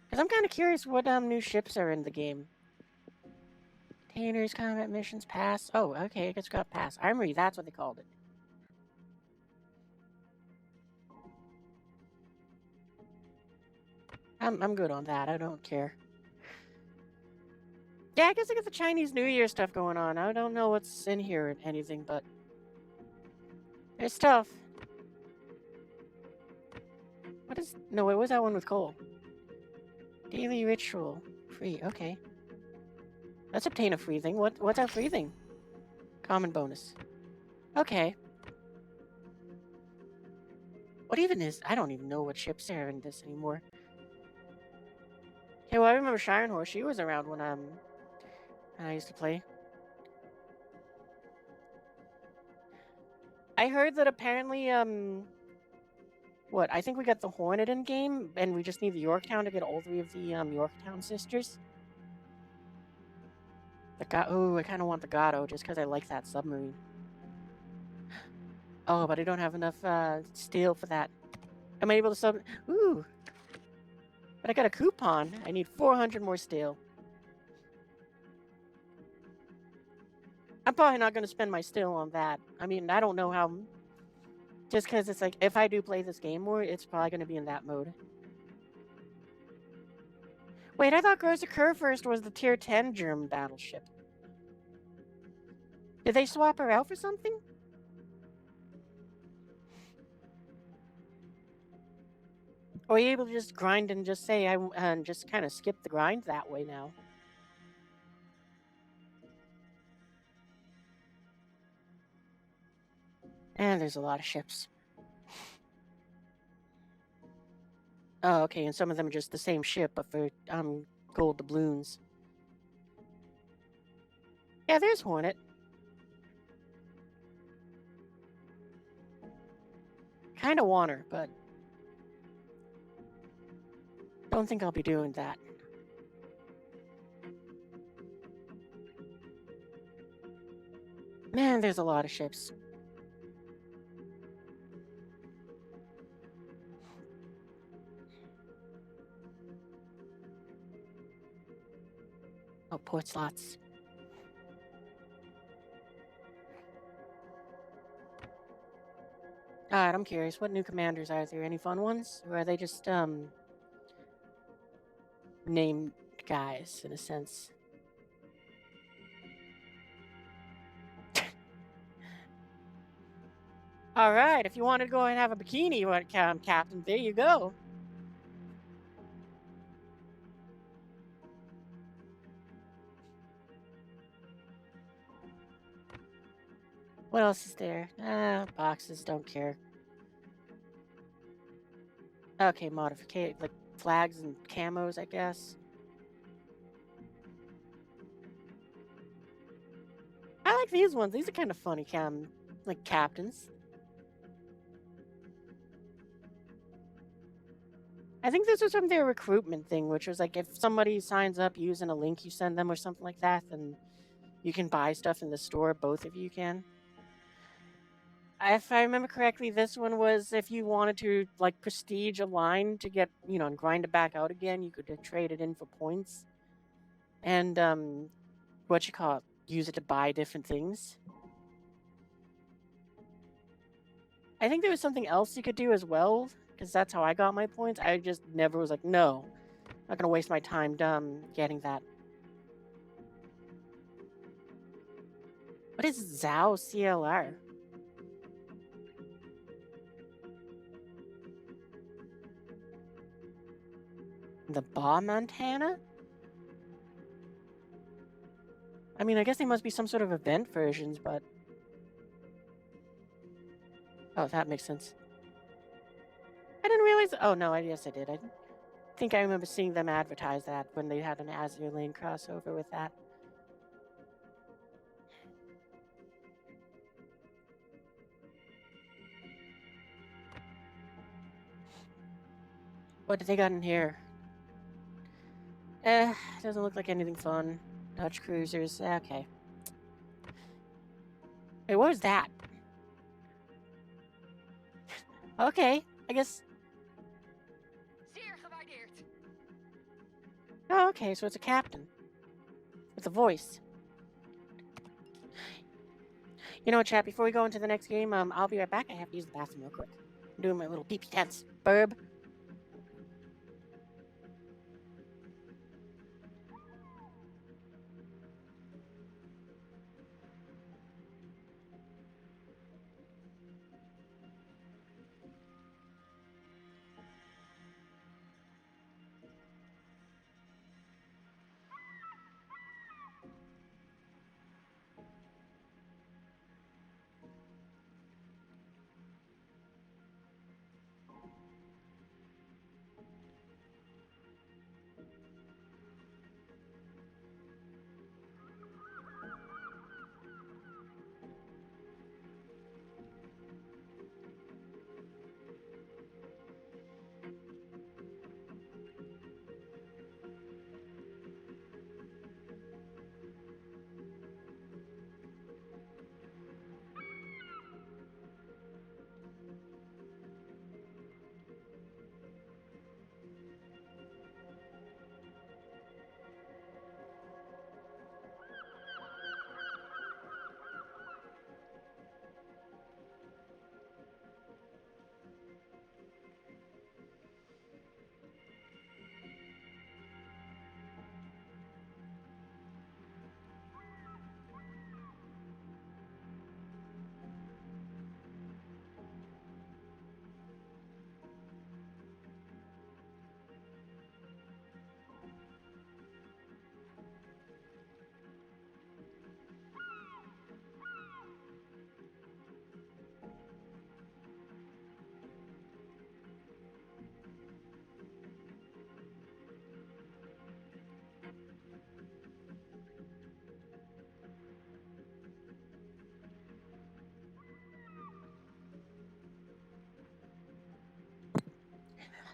Because I'm kind of curious what new ships are in the game. Containers, combat missions, pass. Oh, okay, I guess we got pass. Armory, that's what they called it. I'm good on that. I don't care. Yeah, I guess I got the Chinese New Year stuff going on. I don't know what's in here or anything, but there's stuff. What is... No, what was that one with coal? Daily ritual. Free, okay. Let's obtain a free thing. What's our free thing? Common bonus. Okay. What even is... I don't even know what ships are in this anymore. Okay, well, I remember Shiren Horse. She was around when I used to play. I heard that apparently, what? I think we got the Hornet in game, and we just need the Yorktown to get all 3 of the, Yorktown sisters. Oh, I kind of want the Gato, just because I like that submarine. Oh, but I don't have enough, steel for that. Am I able to Ooh! But I got a coupon. I need 400 more steel. I'm probably not going to spend my steel on that. I mean, I don't know how... Just because it's like, if I do play this game more, it's probably going to be in that mode. Wait, I thought Groza Kurfürst was the tier 10 German battleship. Did they swap her out for something? Or are you able to just grind and just say, and just kind of skip the grind that way now? And there's a lot of ships. Oh, okay, and some of them are just the same ship, but for, gold doubloons. Yeah, there's Hornet. Kinda want her, but... don't think I'll be doing that. Man, there's a lot of ships. Oh, port slots. Alright, I'm curious. What new commanders are there? Any fun ones? Or are they just, named guys, in a sense? Alright, if you want to go and have a bikini, Captain, there you go. What else is there? Boxes, don't care. Okay, modification, like flags and camos, I guess. I like these ones. These are kind of funny, like captains. I think this was from their recruitment thing, which was like if somebody signs up using a link you send them or something like that, then you can buy stuff in the store. Both of you can. If I remember correctly, this one was if you wanted to like prestige a line to get, and grind it back out again, you could trade it in for points. And use it to buy different things. I think there was something else you could do as well, because that's how I got my points. I just never was like, no, I'm not gonna waste my time getting that. What is Zhao CLR? The Ba Montana? I mean, I guess they must be some sort of event versions, but... Oh, that makes sense. I didn't realize... Oh, no, yes, I did. I think I remember seeing them advertise that when they had an Azure Lane crossover with that. What did they got in here? Doesn't look like anything fun. Dutch cruisers. Okay. Hey, what was that? Okay, I guess... Oh, okay, so it's a captain. With a voice. You know what, chat, before we go into the next game, I'll be right back. I have to use the bathroom real quick. I'm doing my little pee-pee dance. Burb.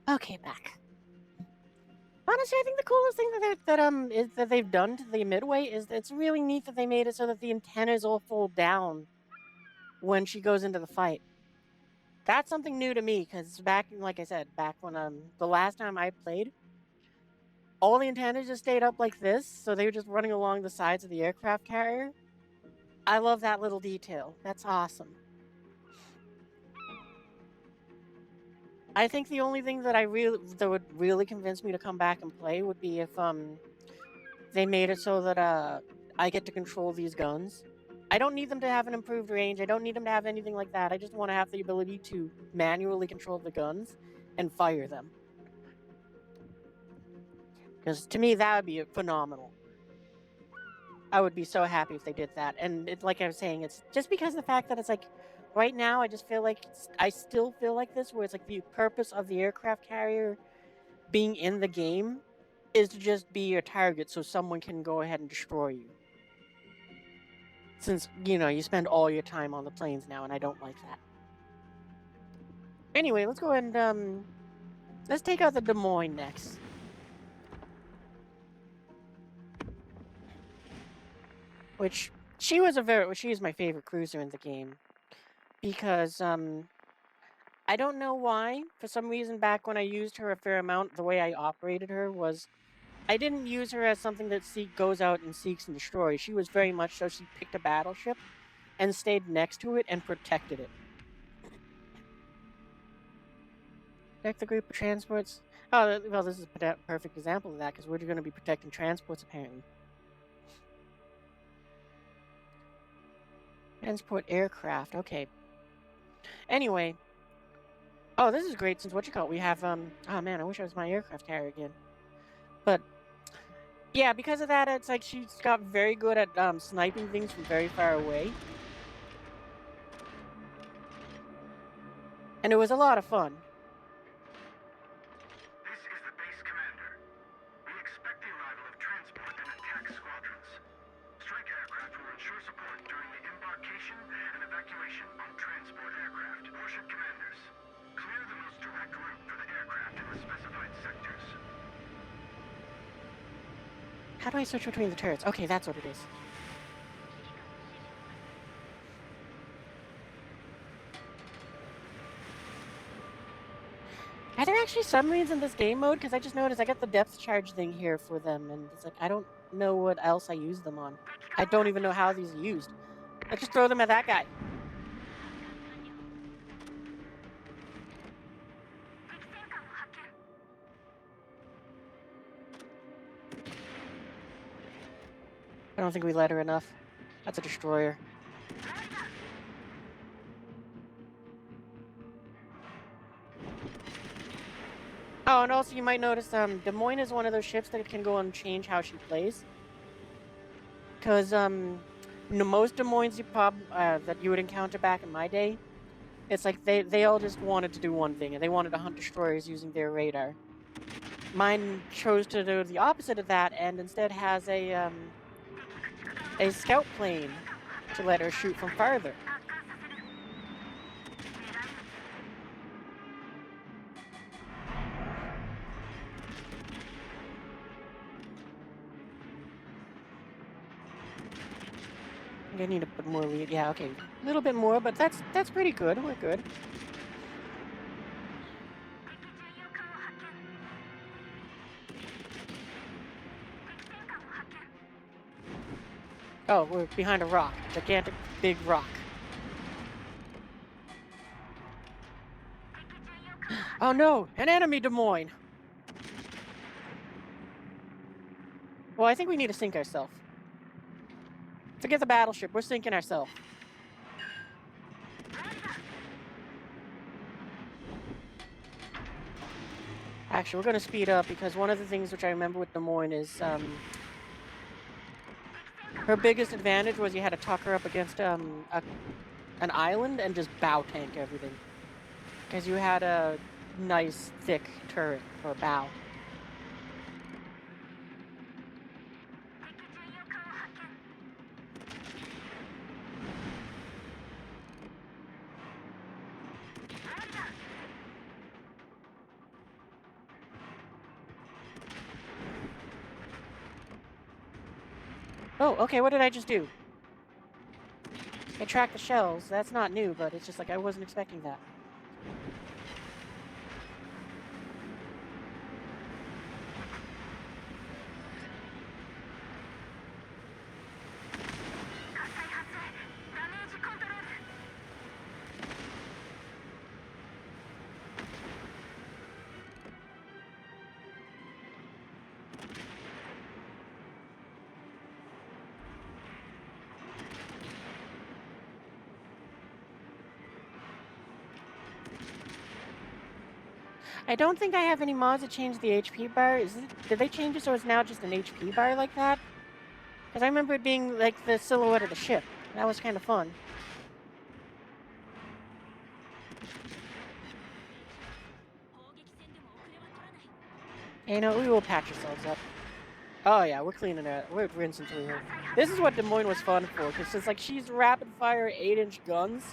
Okay, back. Honestly, I think the coolest thing that they've done to the Midway is that it's really neat that they made it so that the antennas all fold down when she goes into the fight. That's something new to me because back, like I said, back when the last time I played, all the antennas just stayed up like this, so they were just running along the sides of the aircraft carrier. I love that little detail. That's awesome. I think the only thing that would really convince me to come back and play would be if they made it so that I get to control these guns. I don't need them to have an improved range. I don't need them to have anything like that. I just want to have the ability to manually control the guns and fire them. Because to me, that would be phenomenal. I would be so happy if they did that. And it's like I was saying, it's just because of the fact that it's like, right now, I just feel like, I still feel like this, where it's like the purpose of the aircraft carrier being in the game is to just be your target so someone can go ahead and destroy you. Since, you know, you spend all your time on the planes now, and I don't like that. Anyway, let's go ahead and, let's take out the Des Moines next. Which, she is my favorite cruiser in the game. Because, I don't know why. For some reason, back when I used her a fair amount, the way I operated her was, I didn't use her as something that goes out and seeks and destroys. She was very much so she picked a battleship and stayed next to it and protected it. Protect the group of transports. Oh, well, this is a perfect example of that, because we're going to be protecting transports, apparently. Transport aircraft, okay. Anyway. Oh, this is great, since we have, oh man, I wish I was my aircraft carrier again. But yeah, because of that, it's like she's got very good at sniping things from very far away. And it was a lot of fun. This is the base commander. We expect the arrival of transport and attack squadrons. Strike aircraft will ensure support during the embarkation and evacuation on transport aircraft. Warship commanders, clear the most direct route for the aircraft in the specified sectors. How do I switch between the turrets? Okay, that's what it is. Are there actually submarines in this game mode? Because I just noticed I got the depth charge thing here for them, and it's like, I don't know what else I use them on. I don't even know how these are used. Let's just throw them at that guy. I don't think we let her enough. That's a destroyer. Oh, and also you might notice Des Moines is one of those ships that can go and change how she plays. Because most Des Moines that you would encounter back in my day, it's like they all just wanted to do one thing, and they wanted to hunt destroyers using their radar. Mine chose to do the opposite of that, and instead has a scout plane to let her shoot from farther. I think I need to put more lead. Yeah, okay, a little bit more, but that's pretty good. We're good. Oh, we're behind a rock. Gigantic, big rock. Oh no! An enemy, Des Moines! Well, I think we need to sink ourselves. Forget the battleship. We're sinking ourselves. Actually, we're going to speed up because one of the things which I remember with Des Moines is her biggest advantage was you had to tuck her up against an island and just bow tank everything. Because you had a nice, thick turret or bow. Oh, okay, what did I just do? I tracked the shells. That's not new, but it's just like I wasn't expecting that. I don't think I have any mods that change the HP bar. Did they change it so it's now just an HP bar like that? Because I remember it being like the silhouette of the ship. That was kind of fun. You know, we will patch ourselves up. Oh yeah, we're cleaning it. We're rinsing through her. This is what Des Moines was fun for, because it's like she's rapid fire 8-inch guns,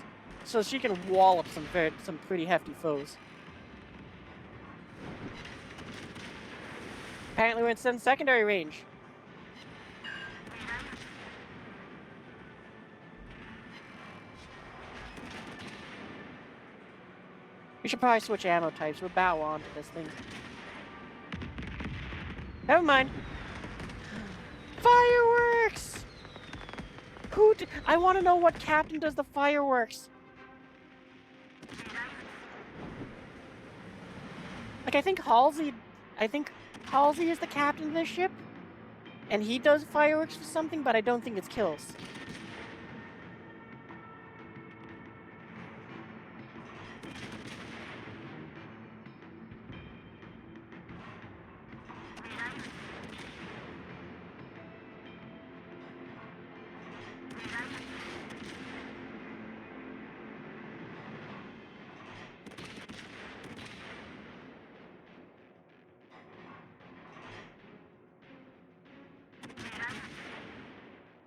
so she can wallop some pretty hefty foes. Apparently we're in some secondary range. We should probably switch ammo types. We'll bow on to this thing. Never mind. Fireworks! I want to know what captain does the fireworks. Like, I think Halsey is the captain of this ship. And he does fireworks for something, but I don't think it's kills.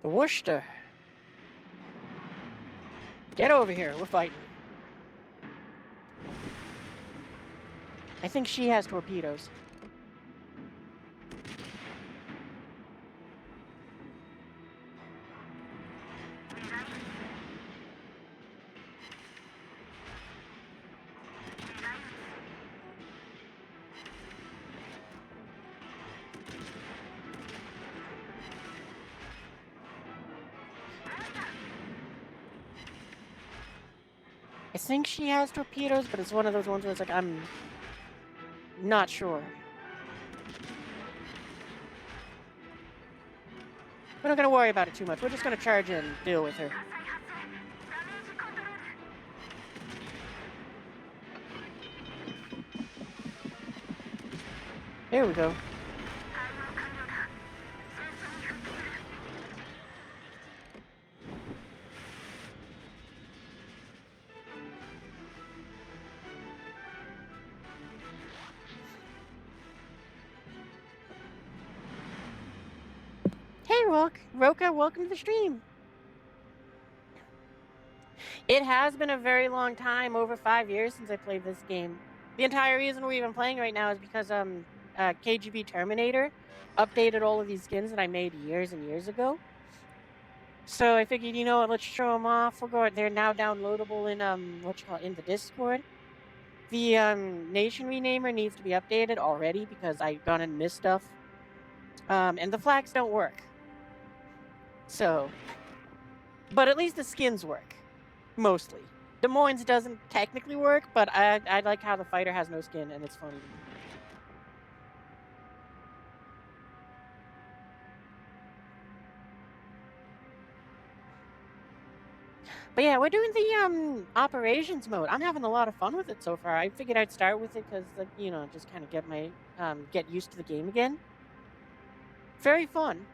The Worcester. Get over here. We're fighting. I think she has torpedoes. I think she has torpedoes, but it's one of those ones where it's like, I'm not sure. We're not gonna worry about it too much. We're just gonna charge in and deal with her. There we go. Hey, Roka, welcome to the stream. It has been a very long time, over 5 years since I played this game. The entire reason we're even playing right now is because KGB Terminator updated all of these skins that I made years and years ago. So I figured, you know what, let's show them off. They're now downloadable in in the Discord. The nation renamer needs to be updated already because I've gone and missed stuff. And the flags don't work. So, but at least the skins work. Mostly. Des Moines doesn't technically work, but I like how the fighter has no skin, and it's funny to me. But yeah, we're doing the operations mode. I'm having a lot of fun with it so far. I figured I'd start with it because, you know, just kind of get used to the game again. Very fun.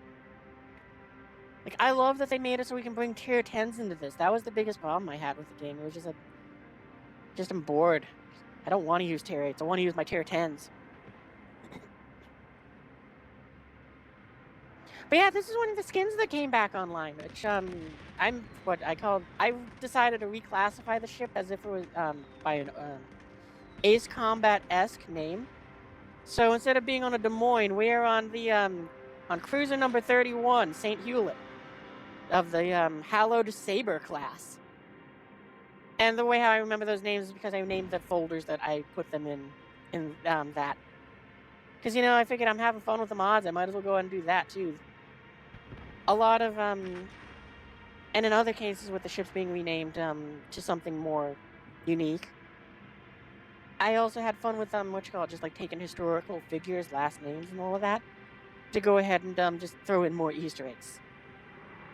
Like, I love that they made it so we can bring tier 10s into this. That was the biggest problem I had with the game. It was just like, I'm bored. I don't want to use tier 8s. I want to use my tier 10s. But yeah, this is one of the skins that came back online, which, I decided to reclassify the ship as if it was, by an, Ace Combat-esque name. So instead of being on a Des Moines, we are on the, on cruiser number 31, St. Hewlett, of the, Hallowed Saber class. And the way how I remember those names is because I named the folders that I put them in that. Because, you know, I figured I'm having fun with the mods, I might as well go ahead and do that, too. A lot of, and in other cases with the ships being renamed, to something more unique. I also had fun with, just like taking historical figures, last names, and all of that, to go ahead and, just throw in more Easter eggs.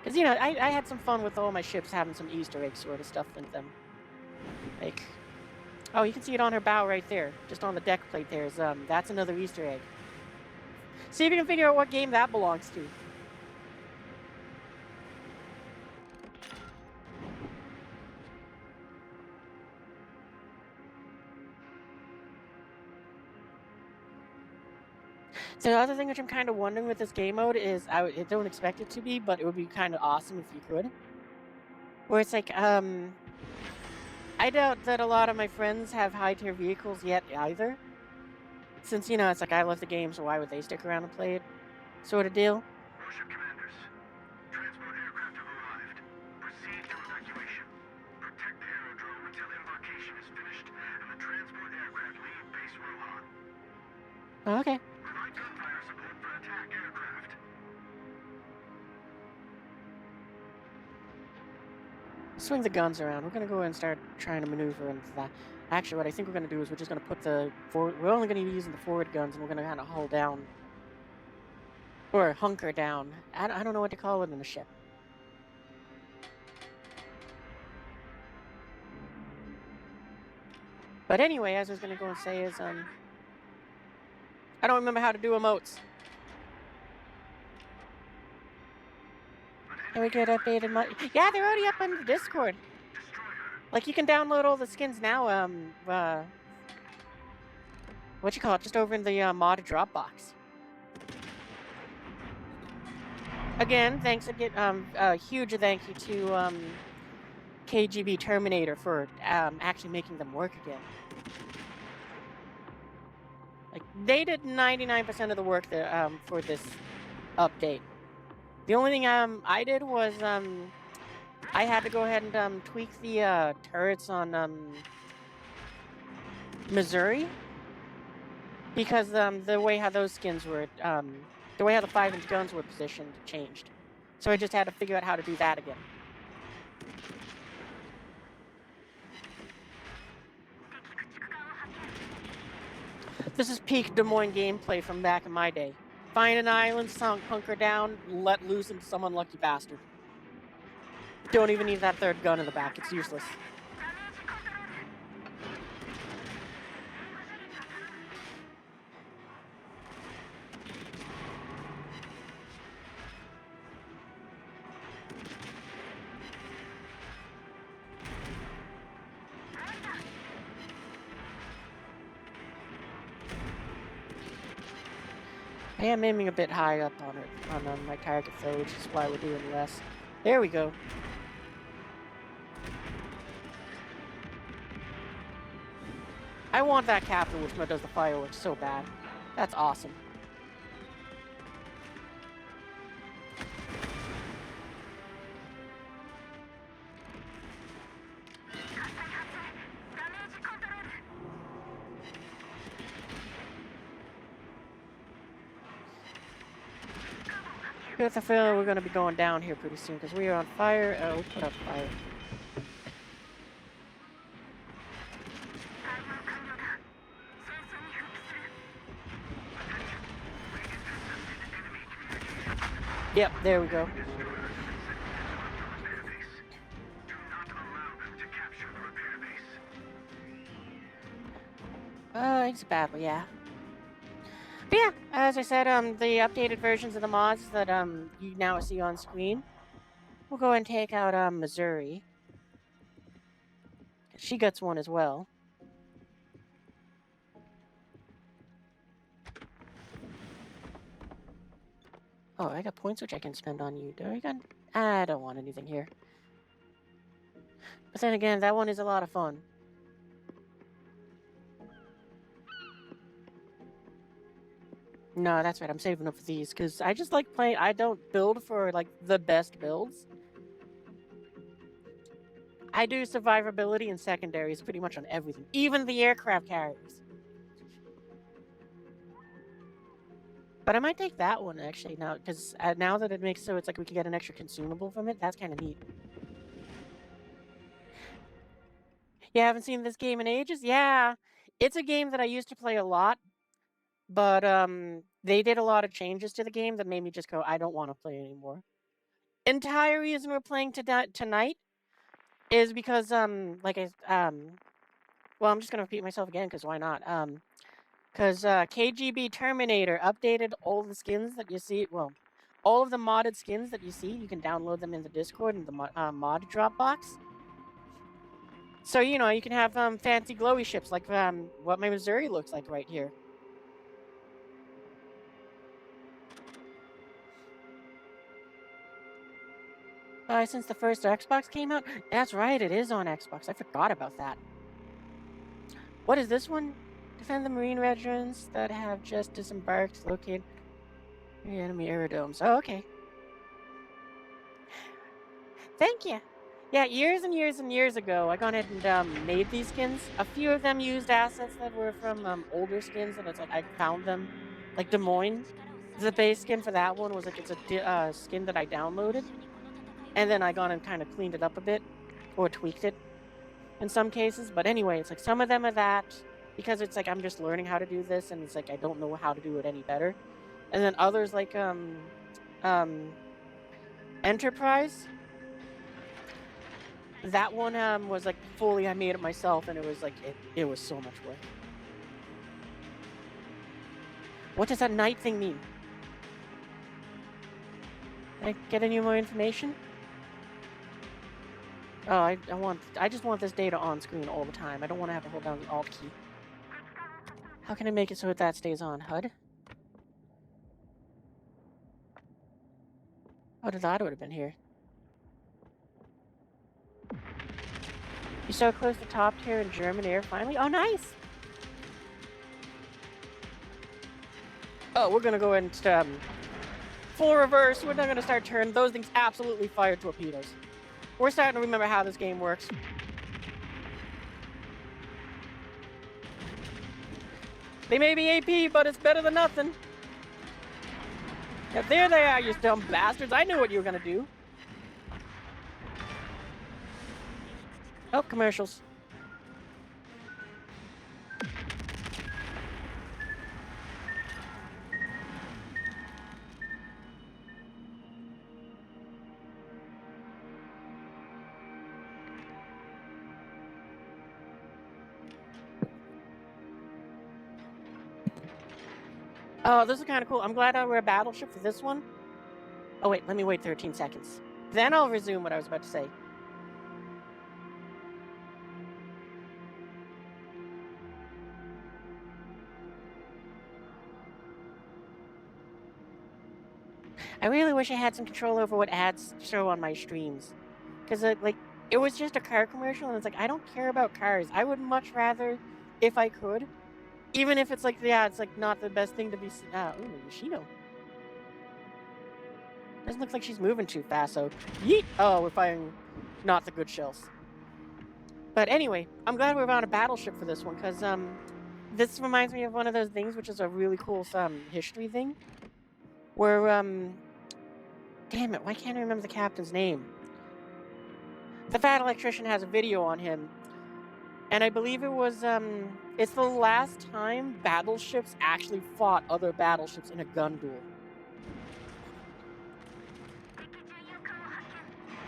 Because, you know, I had some fun with all my ships having some Easter egg sort of stuff in them. Like, oh, you can see it on her bow right there. Just on the deck plate there's, that's another Easter egg. See if you can figure out what game that belongs to. So the other thing which I'm kind of wondering with this game mode is, I don't expect it to be, but it would be kind of awesome if you could. Where it's like, I doubt that a lot of my friends have high-tier vehicles yet either. Since, you know, it's like I love the game, so why would they stick around and play it? Sort of deal. Warship commanders, transport aircraft have arrived. Proceed to evacuation. Protect the aerodrome until embarkation is finished and the transport aircraft leave base Rohan. Oh, okay. Provide gunfire support for attack aircraft. Swing the guns around. We're gonna go and start trying to maneuver into that. Actually, what I think we're gonna do is we're just gonna put the forward. We're only gonna be using the forward guns, and we're gonna kind of hull down or hunker down. I don't know what to call it in a ship. But anyway, as I was gonna go and say is I don't remember how to do emotes. Can we get updated? Yeah, they're already up on the Discord. Like, you can download all the skins now, what you call it, just over in the mod Dropbox. Again, thanks again. A huge thank you to KGB Terminator for actually making them work again. Like they did 99% of the work that for this update. The only thing I did was I had to go ahead and tweak the turrets on Missouri because the way how those skins were the way how the 5-inch guns were positioned changed. So I just had to figure out how to do that again. This is peak Des Moines gameplay from back in my day. Find an island, hunker down, let loose into some unlucky bastard. Don't even need that third gun in the back, it's useless. I am aiming a bit high up on it, on my target though, which is why we're doing less. There we go. I want that captain which does the fireworks so bad. That's awesome. I get the feeling we're going to be going down here pretty soon because we are on fire. Oh, put up fire. Yep, there we go. Exactly, yeah. But yeah, as I said, the updated versions of the mods that you now see on screen, we'll go and take out Missouri. She gets one as well. Oh, I got points which I can spend on you. I don't want anything here. But then again, that one is a lot of fun. No, that's right. I'm saving up for these because I just like playing. I don't build for like the best builds. I do survivability and secondaries pretty much on everything, even the aircraft carriers. But I might take that one actually now because now that it makes so it's like we can get an extra consumable from it. That's kind of neat. You haven't seen this game in ages? Yeah, it's a game that I used to play a lot, but they did a lot of changes to the game that made me just go, I don't want to play anymore. Entire reason we're playing tonight is because well, I'm just gonna repeat myself again because why not? Because KGB Terminator updated all the skins that you see. Well, all of the modded skins that you see, you can download them in the Discord in the mod drop box. So you know you can have fancy glowy ships like what my Missouri looks like right here. Since the first Xbox came out, that's right, it is on Xbox. I forgot about that. What is this one? Defend the Marine veterans that have just disembarked, located enemy aerodomes. Oh, okay. Thank you. Yeah, years and years and years ago, I gone ahead and made these skins. A few of them used assets that were from older skins, and it's like I found them, like Des Moines. The base skin for that one was like it's a skin that I downloaded, and then I gone and kind of cleaned it up a bit, or tweaked it, in some cases. But anyway, it's like some of them are that because it's like I'm just learning how to do this, and it's like I don't know how to do it any better. And then others like Enterprise. That one was like fully I made it myself, and it was like it was so much work. What does that night thing mean? Can I get any more information? Oh, I just want this data on screen all the time. I don't want to have to hold down the Alt key. How can I make it so that stays on? HUD? I would have thought it would have been here. You're so close to top tier in German air finally. Oh, nice. Oh, we're gonna go into full reverse. We're not gonna start turning. Those things absolutely fire torpedoes. We're starting to remember how this game works. They may be AP, but it's better than nothing. Yeah, there they are, you dumb bastards. I knew what you were gonna do. Oh, commercials. Oh, this is kind of cool. I'm glad we're a battleship for this one. Oh, wait, let me wait 13 seconds. Then I'll resume what I was about to say. I really wish I had some control over what ads show on my streams. Because, like, it was just a car commercial, and it's like, I don't care about cars. I would much rather, if I could, even if it's like, yeah, it's like not the best thing to be. Ooh, Yoshino. Doesn't look like she's moving too fast, so yeet! Oh, we're firing not the good shells. But anyway, I'm glad we're on a battleship for this one, because this reminds me of one of those things, which is a really cool history thing, where damn it, why can't I remember the captain's name? The fat electrician has a video on him, and I believe it was it's the last time battleships actually fought other battleships in a gun duel.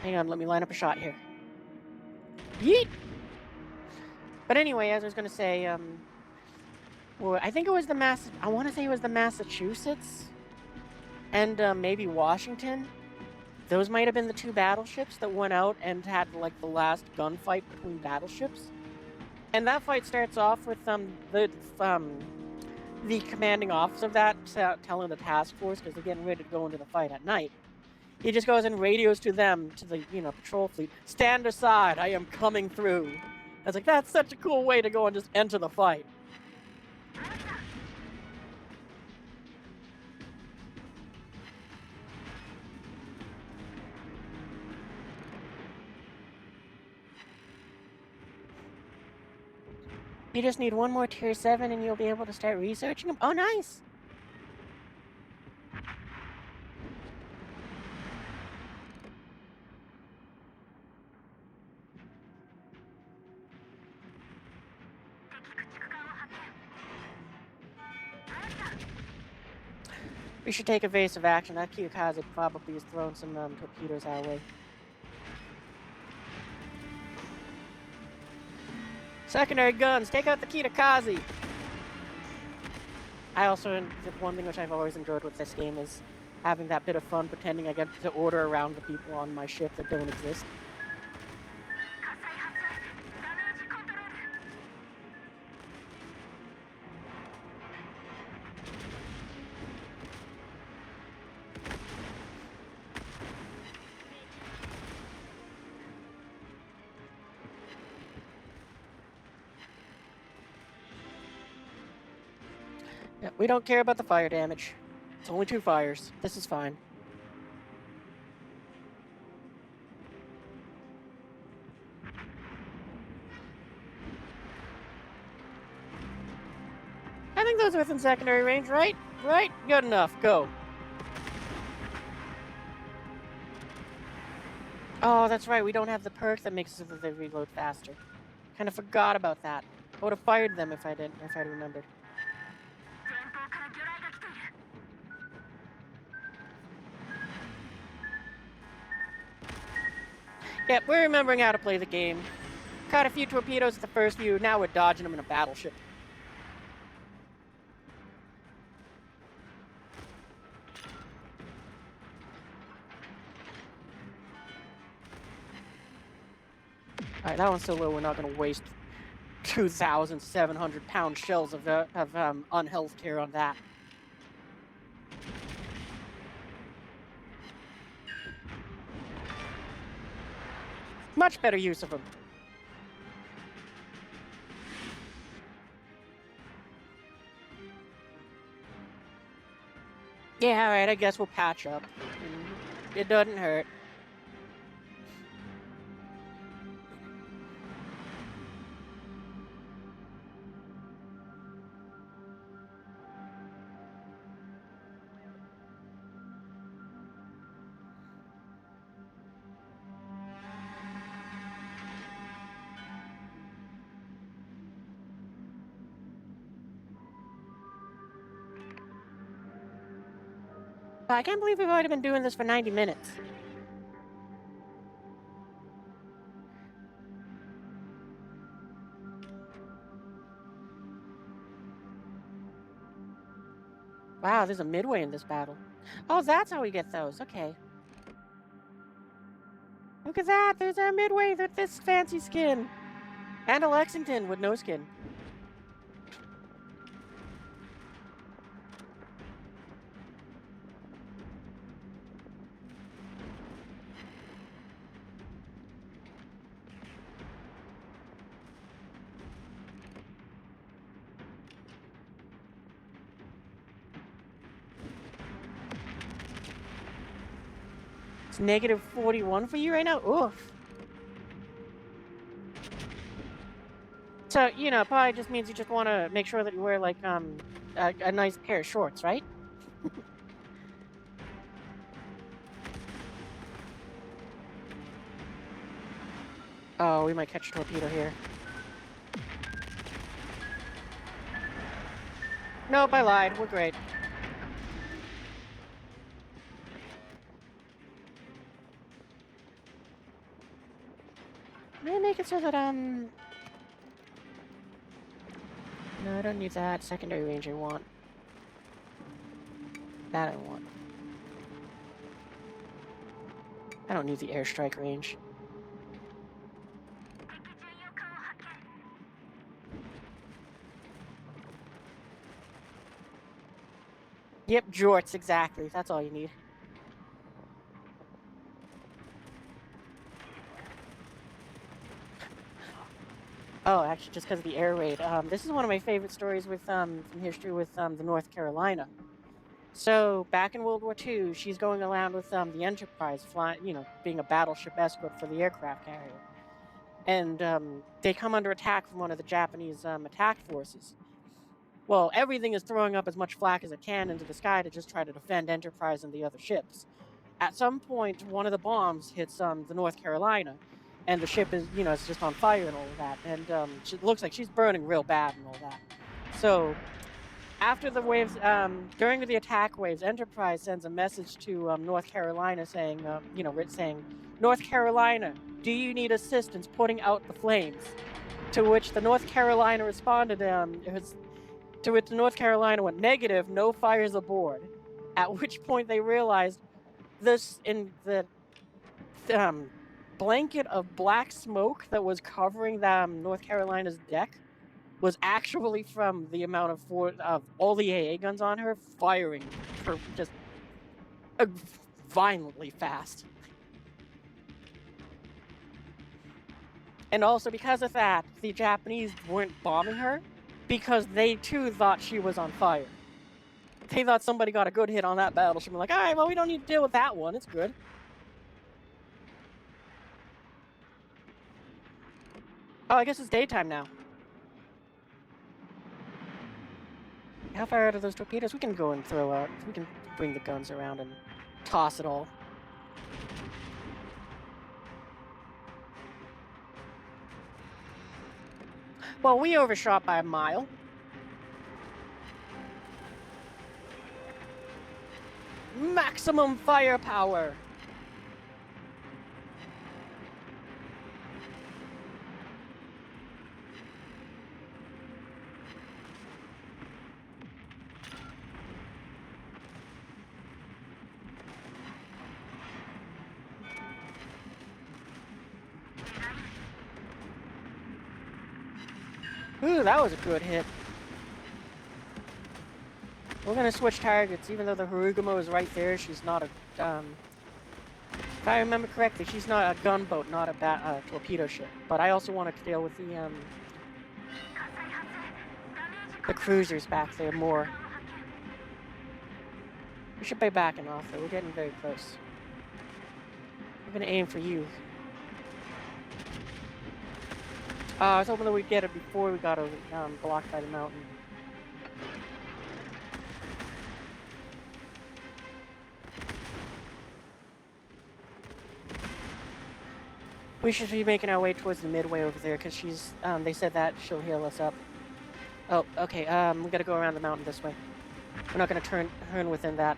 Hang on, let me line up a shot here. Yeet! But anyway, as I was going to say, well, I think it was I want to say it was the Massachusetts and maybe Washington. Those might have been the two battleships that went out and had like the last gunfight between battleships. And that fight starts off with the commanding officer of that telling the task force, because they're getting ready to go into the fight at night. He just goes and radios to them, to the patrol fleet, stand aside, I am coming through. I was like, that's such a cool way to go and just enter the fight. You just need one more tier 7 and you'll be able to start researching them. Oh, nice! We should take evasive action. That Kiyakaze probably is throwing some torpedoes our way. Secondary guns, take out the Kiyakaze! I also, one thing which I've always enjoyed with this game is having that bit of fun pretending I get to order around the people on my ship that don't exist. Yeah, we don't care about the fire damage. It's only 2 fires. This is fine. I think those are within secondary range, right? Right? Good enough. Go. Oh, that's right. We don't have the perk that makes it so that they reload faster. Kind of forgot about that. I would have fired them if I'd remembered. Yep, we're remembering how to play the game. Caught a few torpedoes at the first view, now we're dodging them in a battleship. Alright, that one's so low we're not going to waste 2,700-pound shells of unhealthed here on that. Much better use of them. Yeah, alright, I guess we'll patch up. It doesn't hurt. I can't believe we've already been doing this for 90 minutes. Wow, there's a midway in this battle. Oh, that's how we get those. Okay. Look at that. There's our midway with this fancy skin. And a Lexington with no skin. It's negative 41 for you right now? Oof. So, you know, probably just means you just want to make sure that you wear, like, a nice pair of shorts, right? Oh, we might catch a torpedo here. Nope, I lied. We're great. May I make it so that, No, I don't need that. Secondary range I want. That I want. I don't need the airstrike range. Yep, jorts, exactly. That's all you need. Oh, actually, just because of the air raid. This is one of my favorite stories with from history with the North Carolina. So back in World War II, she's going around with the Enterprise, flying, you know, being a battleship escort for the aircraft carrier, and they come under attack from one of the Japanese attack forces. Well, everything is throwing up as much flak as it can into the sky to just try to defend Enterprise and the other ships. At some point, one of the bombs hits the North Carolina, and the ship is, you know, it's just on fire and all of that. And it looks like she's burning real bad and all that. So after the waves, during the attack waves, Enterprise sends a message to North Carolina saying, you know, saying, North Carolina, do you need assistance putting out the flames? To which the North Carolina responded, to which the North Carolina went negative, no fires aboard. At which point they realized this in the blanket of black smoke that was covering North Carolina's deck was actually from the amount of all the AA guns on her firing for just violently fast. And also because of that, the Japanese weren't bombing her because they too thought she was on fire. They thought somebody got a good hit on that battleship and like, all right, well, we don't need to deal with that one. It's good. Oh, I guess it's daytime now. How far out of those torpedoes? We can go and throw out. We can bring the guns around and toss it all. Well, we overshot by a mile. Maximum firepower. Ooh, that was a good hit. We're gonna switch targets, even though the Harugumo is right there. She's not a If I remember correctly, she's not a gunboat, not a torpedo ship. But I also want to deal with the cruisers back there more. We should be backing off though. We're getting very close. We're gonna aim for you. I was hoping that we'd get it before we got blocked by the mountain. We should be making our way towards the midway over there, because she's, they said that she'll heal us up. Oh, okay, we gotta go around the mountain this way. We're not gonna turn within that.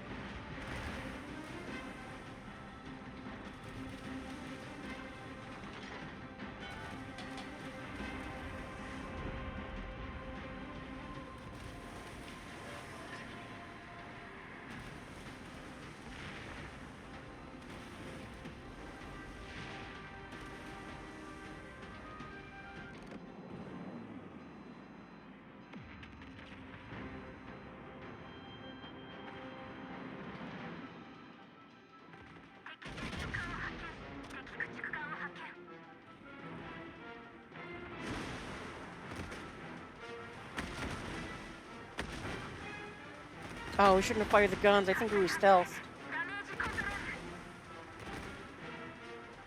Oh, we shouldn't have fired the guns. I think we were stealth.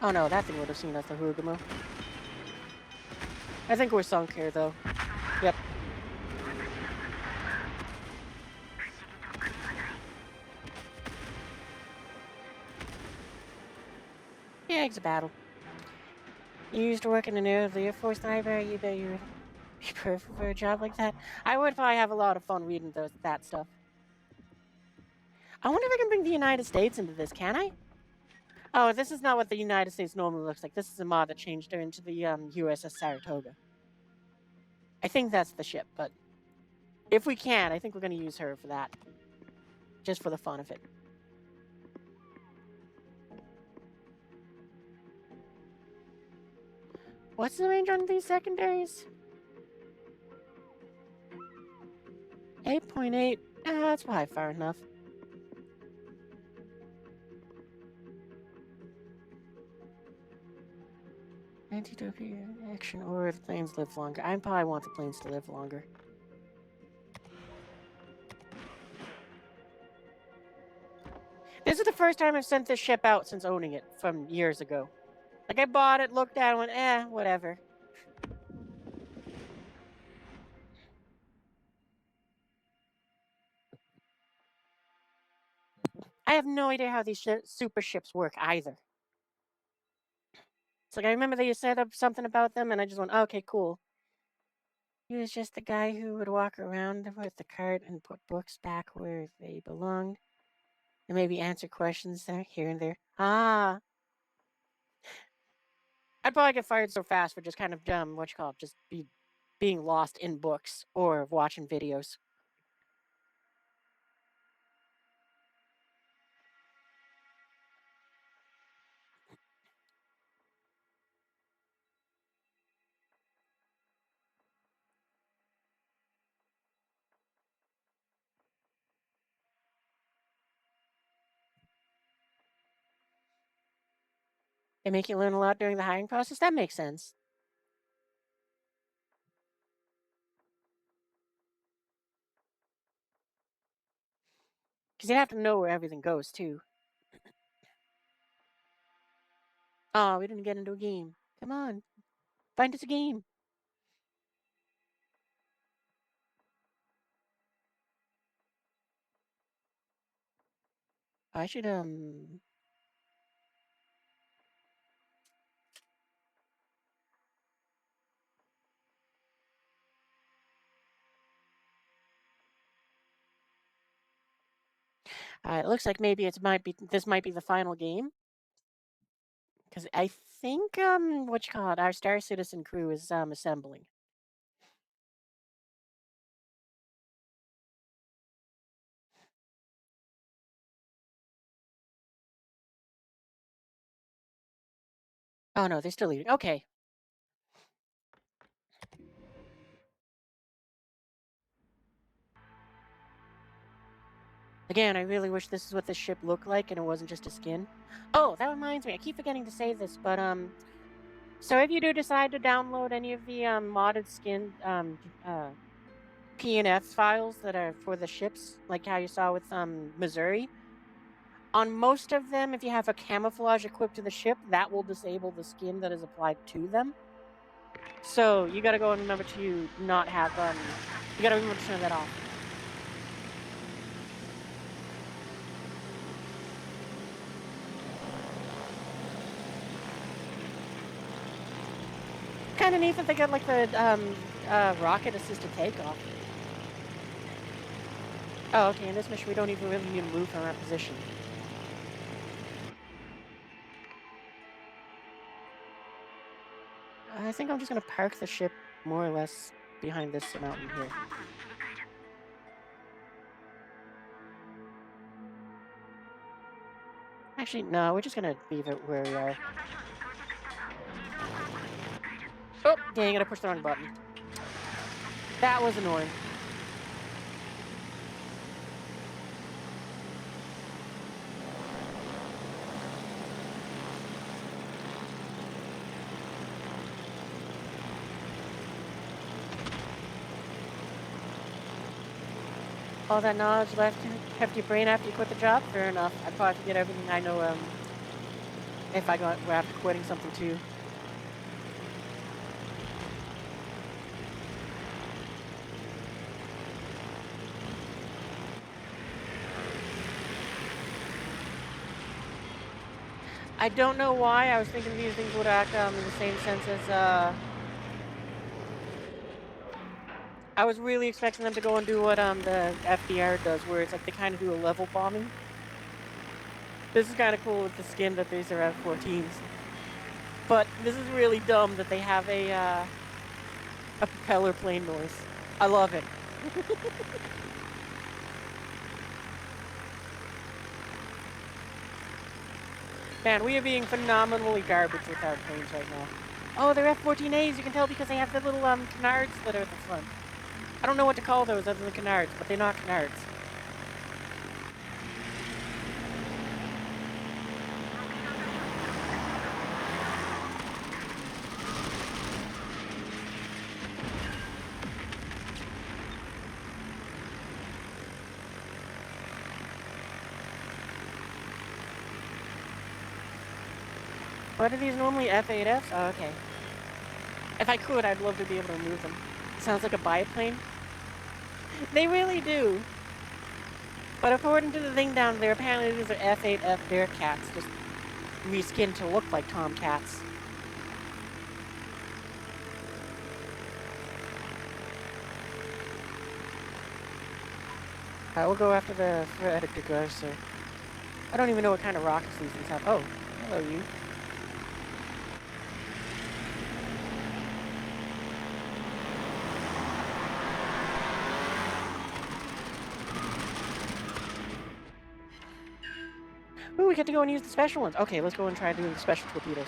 Oh no, that thing would have seen us, the Hoogamoo. I think we're sunk here, though. Yep. Yeah, it's a battle. You used to work in the Air Force library. You bet you'd be perfect for a job like that. I would probably have a lot of fun reading that stuff. I wonder if I can bring the United States into this, can I? Oh, this is not what the United States normally looks like. This is a mod that changed her into the USS Saratoga. I think that's the ship, but if we can, I think we're going to use her for that. Just for the fun of it. What's the range on these secondaries? 8.8. That's probably far enough. Anti-torpedo action, or the planes live longer. I probably want the planes to live longer. This is the first time I've sent this ship out since owning it from years ago. Like, I bought it, looked at it, and went, whatever. I have no idea how these super ships work either. It's like, I remember they said something about them, and I just went, okay, cool. He was just the guy who would walk around with the cart and put books back where they belonged. And maybe answer questions there, here and there. Ah. I'd probably get fired so fast for just kind of just being lost in books or watching videos. They make you learn a lot during the hiring process. That makes sense. Because you have to know where everything goes, too. Oh, we didn't get into a game. Come on. Find us a game. I should, it looks like maybe this might be the final game. Because I think, our Star Citizen crew is, assembling. Oh, no, they're still leaving. Okay. Again, I really wish this is what this ship looked like and it wasn't just a skin. Oh, that reminds me. I keep forgetting to say this, but so if you do decide to download any of the modded skin PNF files that are for the ships, like how you saw with Missouri, on most of them, if you have a camouflage equipped to the ship, that will disable the skin that is applied to them. So you gotta go and remember to not have you gotta remember to turn that off. Kind of neat that they got like the rocket assisted takeoff. Oh, okay. In this mission, we don't even really need to move from our position. I think I'm just gonna park the ship more or less behind this mountain here. Actually, no, we're just gonna leave it where we are. Oh, dang, I pushed the wrong button. That was annoying. All that knowledge left to your brain after you quit the job? Fair enough. I'd probably forget everything I know if I got after quitting something too. I don't know why I was thinking these things would act in the same sense as I was really expecting them to go and do what the FDR does, where it's like they kind of do a level bombing. This is kind of cool with the skin that these are F-14s. But this is really dumb that they have a propeller plane noise. I love it. Man, we are being phenomenally garbage with our planes right now. Oh, they're F-14As. You can tell because they have the little canards that are at the front. I don't know what to call those other than canards, but they're not canards. What are these normally? F-8Fs? Oh, okay. If I could, I'd love to be able to remove them. Sounds like a biplane. They really do. But according to the thing down there, apparently these are F-8F Bearcats, just reskinned to look like Tomcats. Alright, we'll go after the Fred Gagurser. I don't even know what kind of rockets these things have. Oh, hello you. Ooh, we get to go and use the special ones. Okay, let's go and try doing the special torpedoes.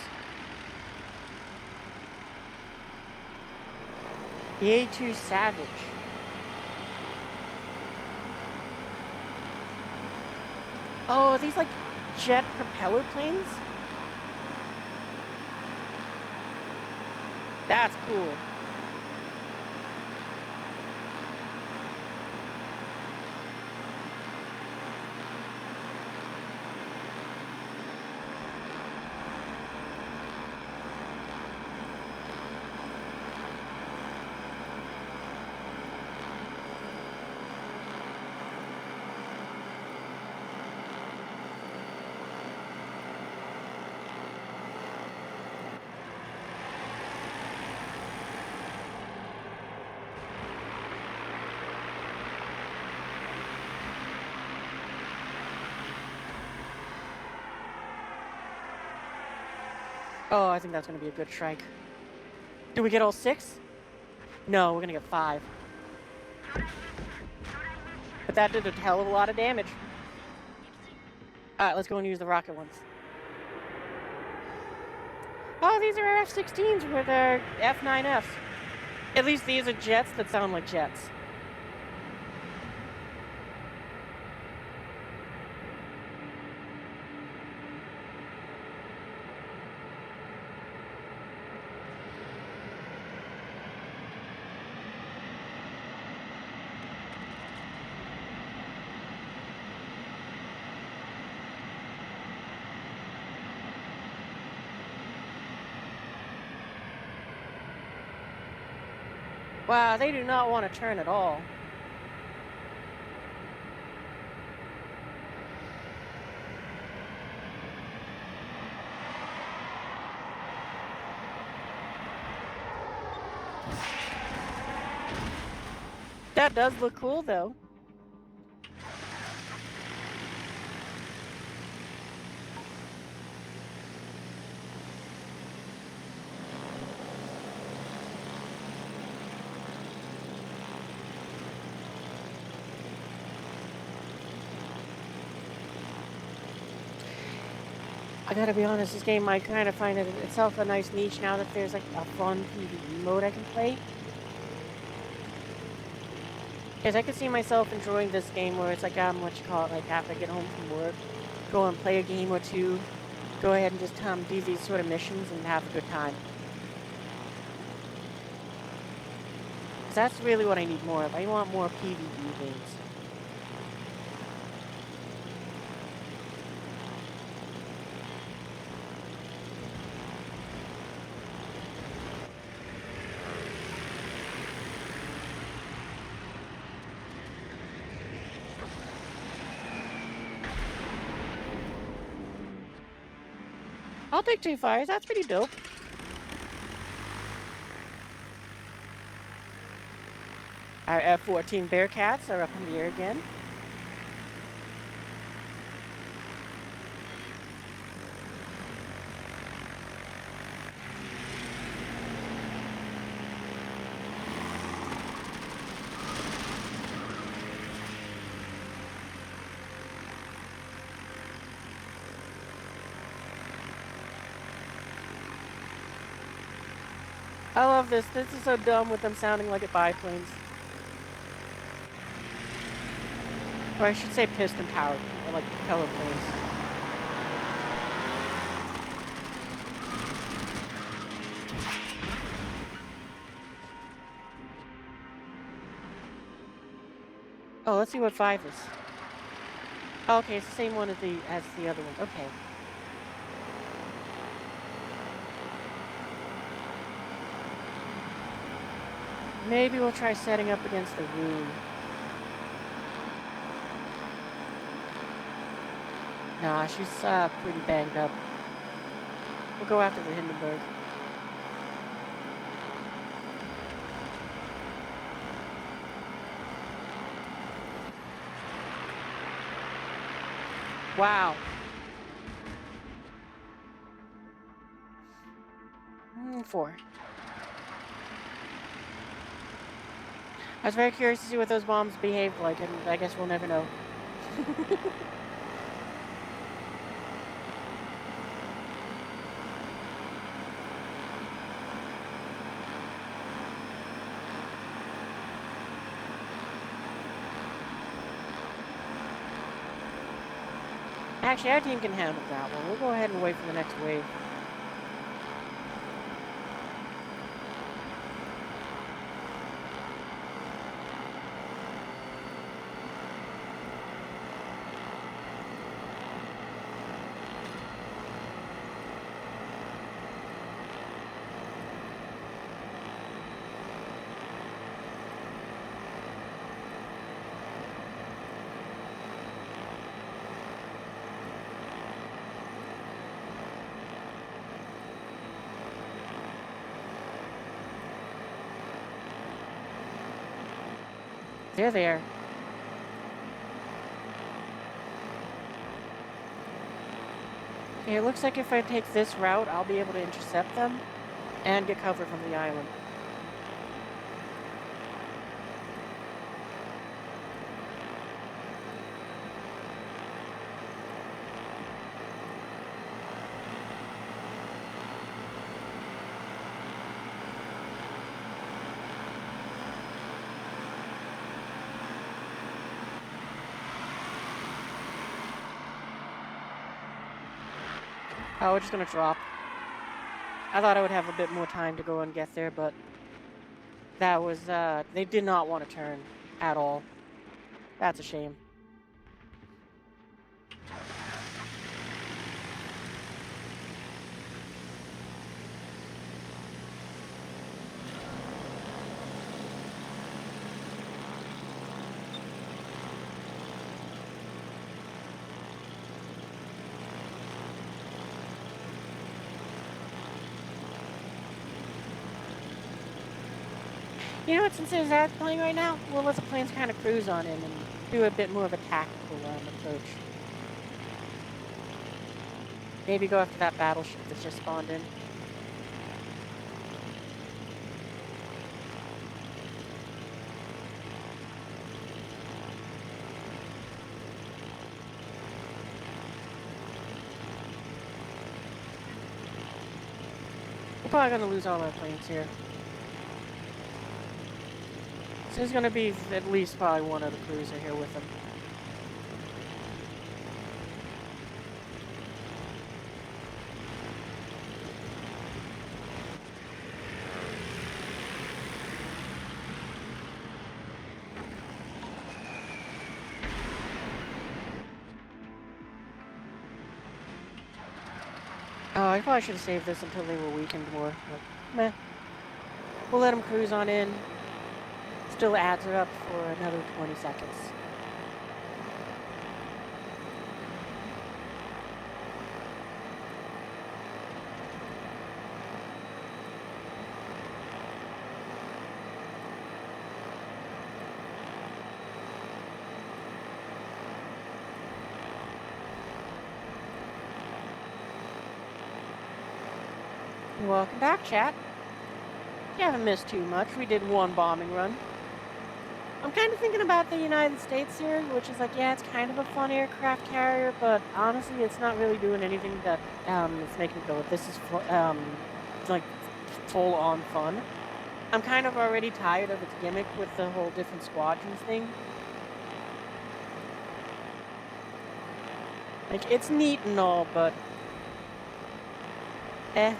The A-2 Savage. Oh, are these like jet propeller planes? That's cool. Oh, I think that's going to be a good strike. Do we get all 6? No, we're going to get 5. But that did a hell of a lot of damage. Alright, let's go and use the rocket ones. Oh, these are our F-16s with our F-9Fs. At least these are jets that sound like jets. Wow, they do not want to turn at all. That does look cool, though. I gotta be honest, this game might kind of find itself a nice niche now that there's like a fun PvE mode I can play. Because I could see myself enjoying this game where it's like, what you call it, like after I get home from work, go and play a game or two, go ahead and just do these sort of missions and have a good time. 'Cause that's really what I need more of. I want more PvE games. I'll take 2 fires, that's pretty dope. Our F-14 Bearcats are up in the air again. I love this. This is so dumb with them sounding like biplanes. Or I should say piston powered, or like propeller planes. Oh, let's see what 5 is. Oh, okay, it's the same one as the other one. Okay. Maybe we'll try setting up against the room. Nah, she's pretty banged up. We'll go after the Hindenburg. Wow. 4. I was very curious to see what those bombs behaved like, and I guess we'll never know. Actually, our team can handle that one. We'll go ahead and wait for the next wave. They're there. Okay, it looks like if I take this route, I'll be able to intercept them and get cover from the island. Oh, we're just gonna drop. I thought I would have a bit more time to go and get there, but that was, they did not want to turn at all. That's a shame. You know what, since there's that playing right now, we'll let the planes kind of cruise on in and do a bit more of a tactical approach. Maybe go after that battleship that's just spawned in. We're probably going to lose all our planes here. So there's going to be at least probably one other cruiser here with them. Oh, I probably should have saved this until they were weakened more, but meh. We'll let them cruise on in. Still adds it up for another 20 seconds. Welcome back, chat. You haven't missed too much. We did one bombing run. I'm kind of thinking about the United States here, which is like, yeah, it's kind of a fun aircraft carrier, but honestly, it's not really doing anything that it's making me go, this is like full-on fun. I'm kind of already tired of its gimmick with the whole different squadrons thing. Like, it's neat and all, but eh.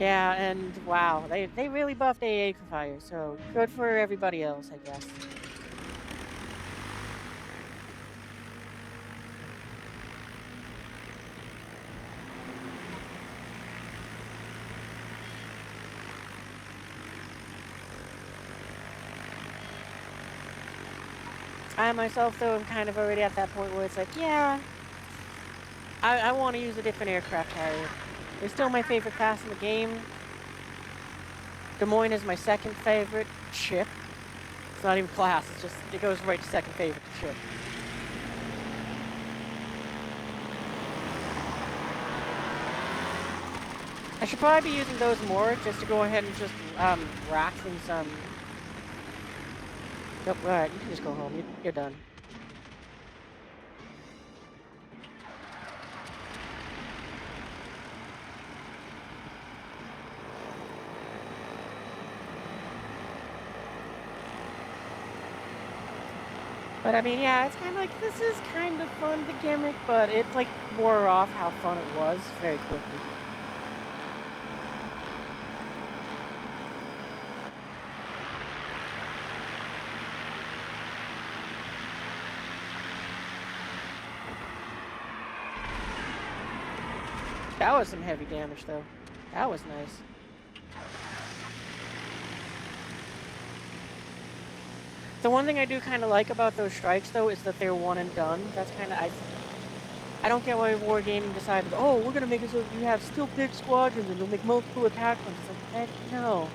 Yeah, and wow, they really buffed AA fire, so good for everybody else, I guess. I myself, though, am kind of already at that point where it's like, yeah, I want to use a different aircraft carrier. They're still my favorite class in the game. Des Moines is my second favorite ship. It's not even class, it's just, it goes right to second favorite ship. I should probably be using those more just to go ahead and just rack things. Nope, alright, you can just go home. You're done. But I mean, yeah, it's kind of like, this is kind of fun, the gimmick, but it's like wore off how fun it was very quickly. That was some heavy damage, though. That was nice. The one thing I do kind of like about those strikes, though, is that they're one and done. That's kind of, I don't get why Wargaming decided, oh, we're going to make it so you have still big squadrons and you'll make multiple attack runs. It's like, no.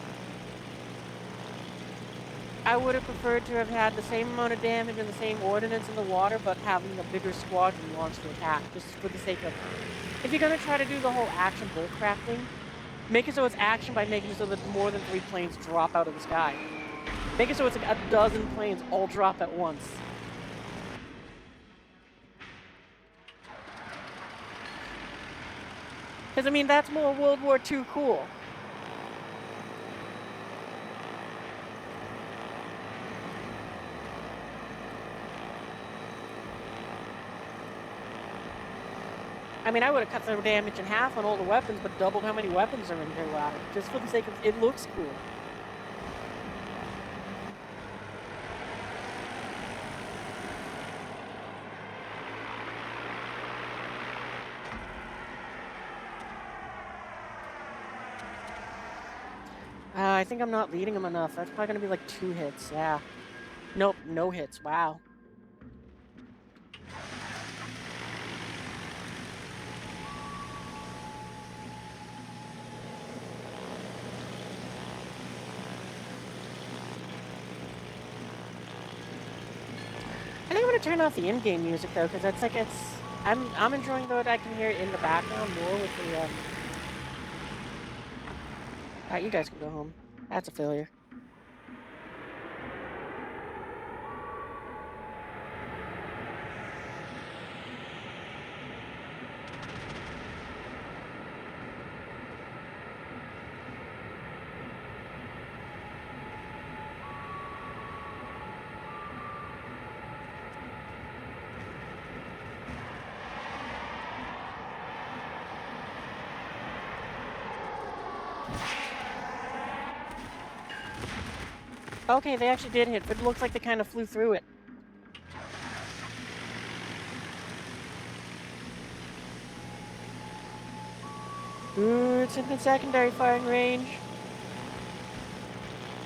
I would have preferred to have had the same amount of damage and the same ordnance in the water, but having a bigger squadron launch the attack, just for the sake of... If you're going to try to do the whole action bullcrap thing, make it so it's action by making it so that more than 3 planes drop out of the sky. Make it so it's like a dozen planes all drop at once. Because, I mean, that's more World War II cool. I mean, I would have cut the damage in half on all the weapons, but doubled how many weapons are in here ladder, just for the sake of it looks cool. I think I'm not leading him enough. That's probably going to be like 2 hits. Yeah. Nope, no hits. Wow. turn off the in-game music though, because that's like I'm enjoying though that I can hear it in the background more with the Alright, you guys can go home. That's a failure. Okay, they actually did hit, but it looks like they kind of flew through it. Ooh, it's in the secondary firing range.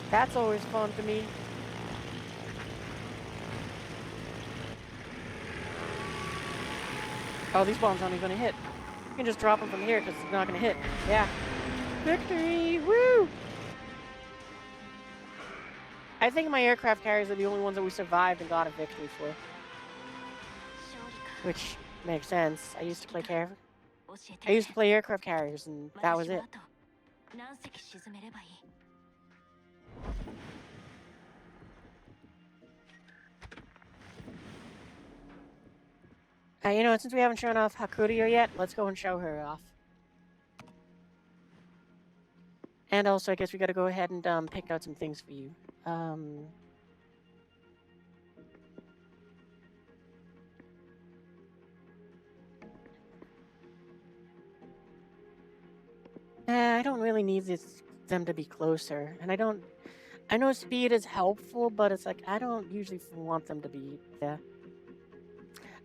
That's always fun to me. Oh, these bombs aren't even gonna hit. You can just drop them from here because it's not gonna hit. Yeah. Victory! Woo! I think my aircraft carriers are the only ones that we survived and got a victory for. Which makes sense. I used to play aircraft carriers, and that was it. You know, since we haven't shown off Hakurio yet, let's go and show her off. And also, I guess we gotta go ahead and pick out some things for you. I don't really need them to be closer, and I know speed is helpful, but it's like, I don't usually want them to be, I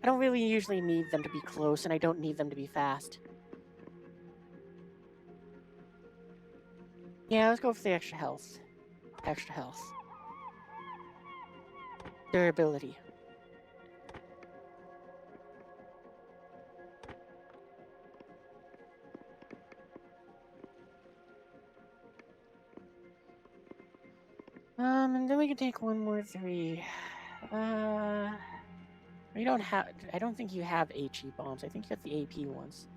don't really usually need them to be close, and I don't need them to be fast. Yeah, let's go for the extra health. Extra health. Durability. And then we can take 1 more 3. We don't have, I don't think you have HE bombs. I think you have the AP ones.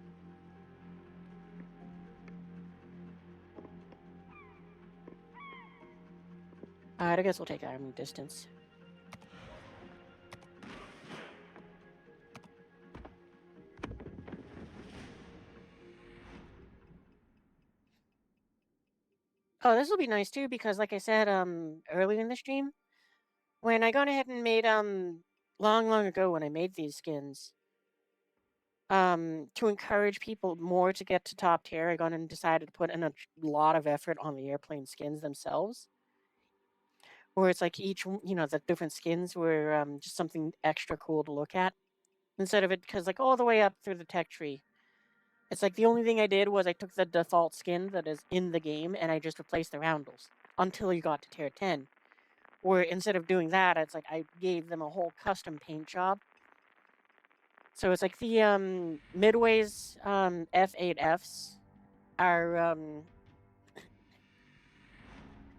Alright, I guess we'll take arming distance. Oh, this will be nice too, because like I said, earlier in the stream, when I gone ahead and made, long ago when I made these skins, to encourage people more to get to top tier, I gone and decided to put in a lot of effort on the airplane skins themselves. Where it's like each, the different skins were just something extra cool to look at. Instead of it, because like all the way up through the tech tree, it's like the only thing I did was I took the default skin that is in the game and I just replaced the roundels until you got to tier 10. Where instead of doing that, it's like I gave them a whole custom paint job. So it's like the Midway's F8Fs are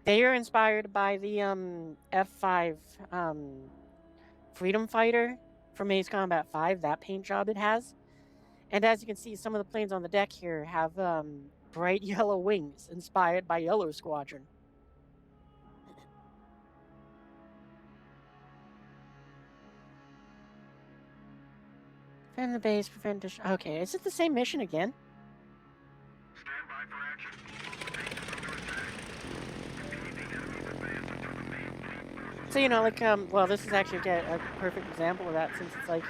they are inspired by the F5 Freedom Fighter from Ace Combat 5, that paint job it has. And as you can see, some of the planes on the deck here have bright yellow wings inspired by Yellow Squadron. Defend the base, prevent okay, is it the same mission again? Stand by for action. So, like, well, this is actually a perfect example of that, since it's like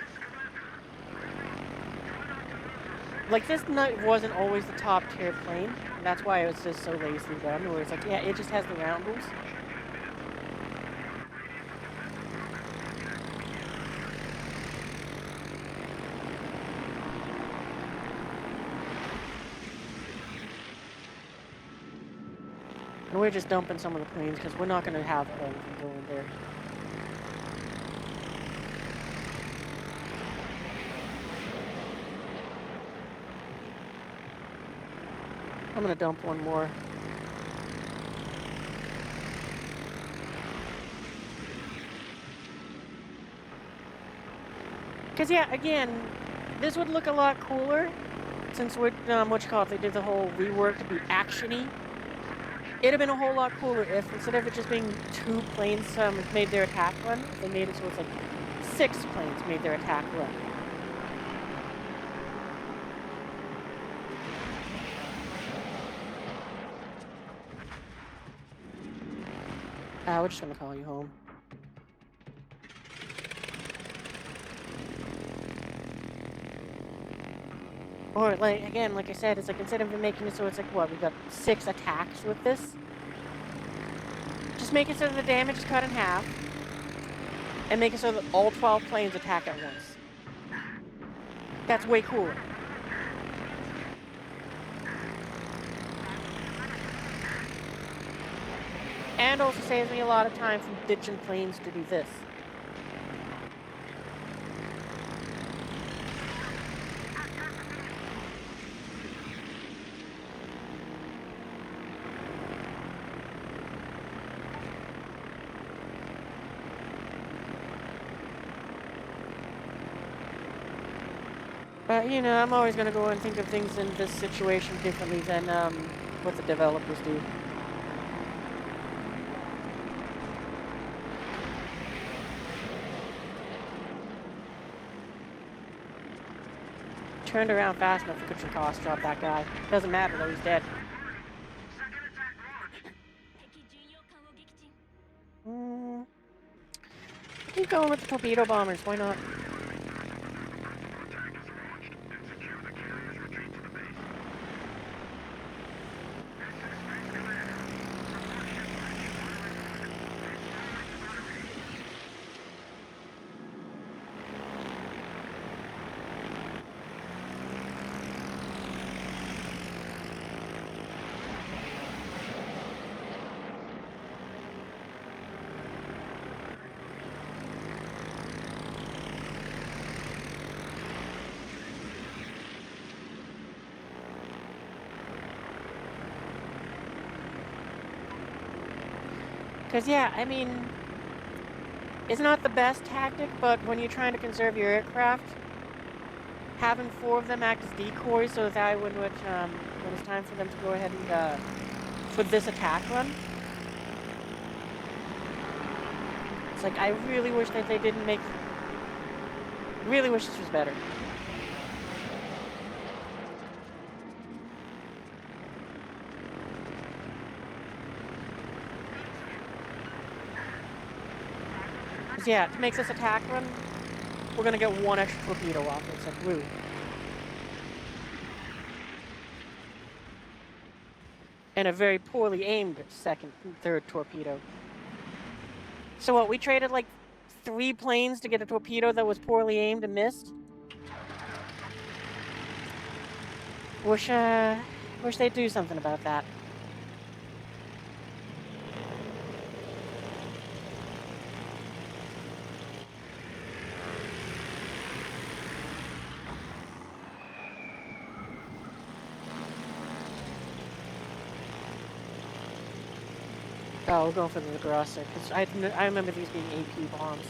this wasn't always the top tier plane, and that's why it was just so lazily done, where it's like, yeah, it just has the roundels. And we're just dumping some of the planes because we're not going to have all of them going there. I'm going to dump one more. Because, yeah, again, this would look a lot cooler since what you call it, they did the whole rework to be action-y. It'd have been a whole lot cooler if, instead of it just being 2 planes made their attack run, if they made it so it's like 6 planes made their attack run. We're just gonna call you home. Or, like, again, like I said, it's like, instead of making it so it's like, what, we've got 6 attacks with this? Just make it so that the damage is cut in half. And make it so that all 12 planes attack at once. That's way cooler. And also saves me a lot of time from ditching planes to do this. But, you know, I'm always going to go and think of things in this situation differently than what the developers do. Turned around fast enough to could cost drop that guy. Doesn't matter though, he's dead. Second attack launched. Keep going with the torpedo bombers, why not? Attack is launched and secure the carrier's retreat to the base. S6 Base Commander. Support ship ready. Because, yeah, I mean, it's not the best tactic, but when you're trying to conserve your aircraft, having 4 of them act as decoys so that when it's time for them to go ahead and for this attack run, it's like, I really wish that they didn't make... Really wish this was better. Yeah, to make this attack run, we're gonna get 1 extra torpedo off it. It's like, woo. And a very poorly aimed second and third torpedo. So what, we traded like 3 planes to get a torpedo that was poorly aimed and missed? Wish they'd do something about that. Oh, we're going for the Grosser, because I remember these being AP bombs.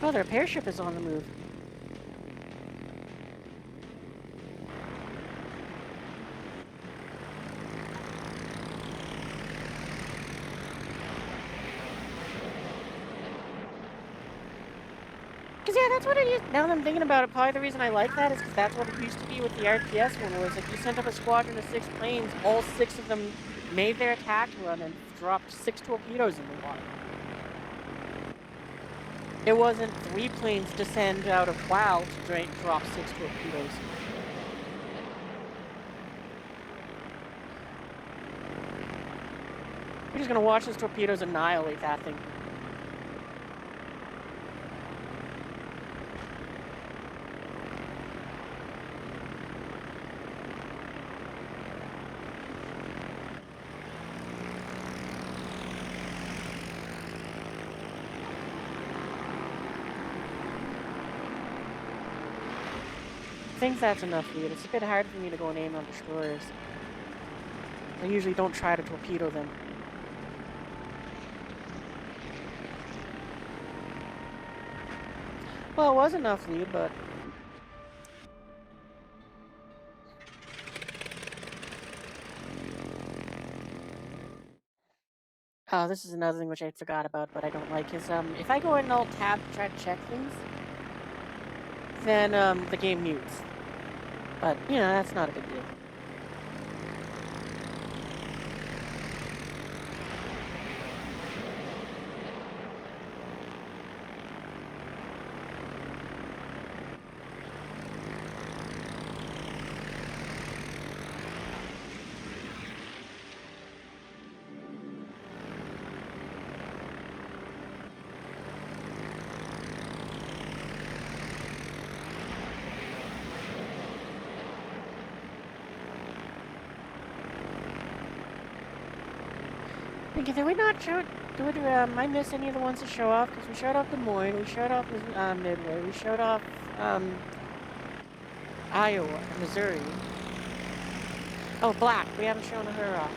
Oh, their repair ship is on the move. Because, yeah, that's what it is. Now that I'm thinking about it, probably the reason I like that is because that's what it used to be with the RTS one, was like you sent up a squadron of 6 planes, all 6 of them made their attack run and dropped 6 torpedoes in the water. It wasn't 3 planes descend out of WoW to drop 6 torpedoes. We're just gonna watch those torpedoes annihilate that thing. I think that's enough loot. It's a bit hard for me to go and aim on destroyers. I usually don't try to torpedo them. Well, it was enough loot, but... Oh, this is another thing which I forgot about, but I don't like, is, if I go in and Alt Tab to try to check things, then, the game mutes. But, you know, that's not a big deal. Thinking, did we not show? Did I miss any of the ones to show off? Because we showed off Des Moines, we showed off Midway, we showed off Iowa, Missouri. Oh, Black. We haven't shown her off.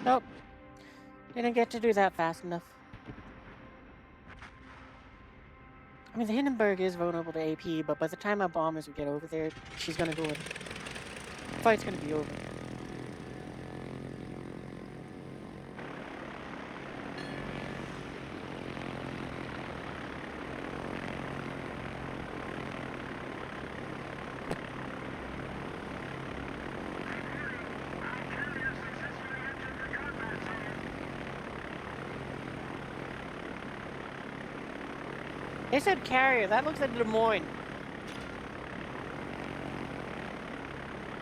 Nope. Didn't get to do that fast enough. I mean, the Hindenburg is vulnerable to AP, but by the time our bombers would get over there, she's gonna go in. The fight's gonna be over. They said carrier. That looks like Des Moines.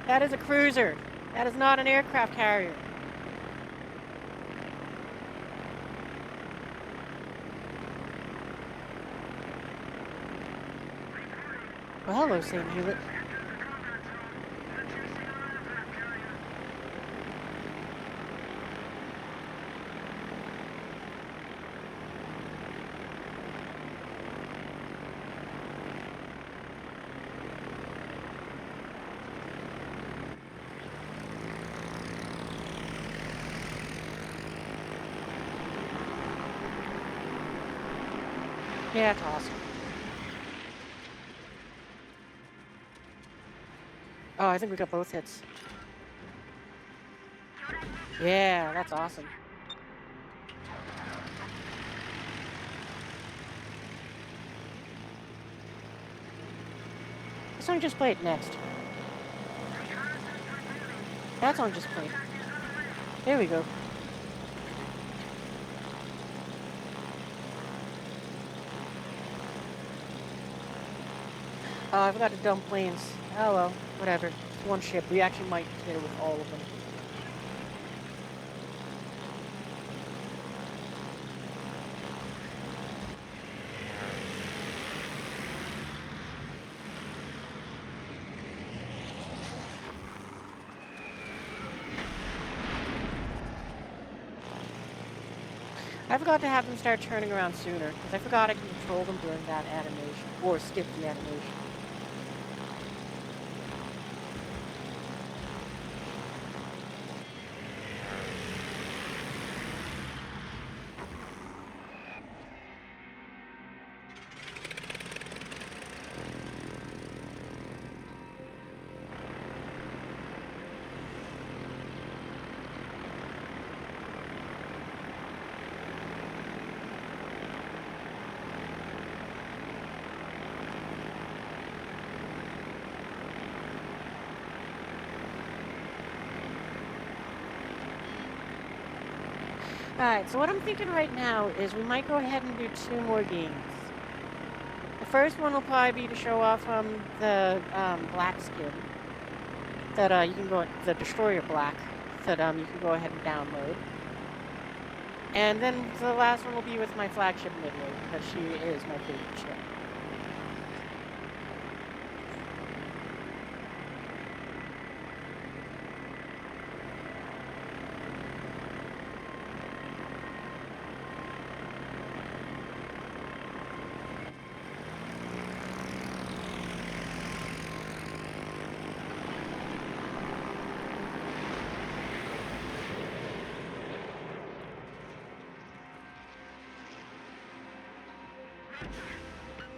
That is a cruiser. That is not an aircraft carrier. Well, hello, St. Hewlett. Yeah, it's awesome. Oh, I think we got both hits. Yeah, that's awesome. What song just played next? That song just played. There we go. Oh, I forgot to dump planes. Oh well, whatever. It's one ship. We actually might hit it with all of them. I forgot to have them start turning around sooner, because I forgot I can control them during that animation, or skip the animation. Alright, so what I'm thinking right now is we might go ahead and do 2 more games. The first one will probably be to show off the black skin that you can the Destroyer Black that you can go ahead and download. And then the last one will be with my flagship Midway because she is my favorite ship.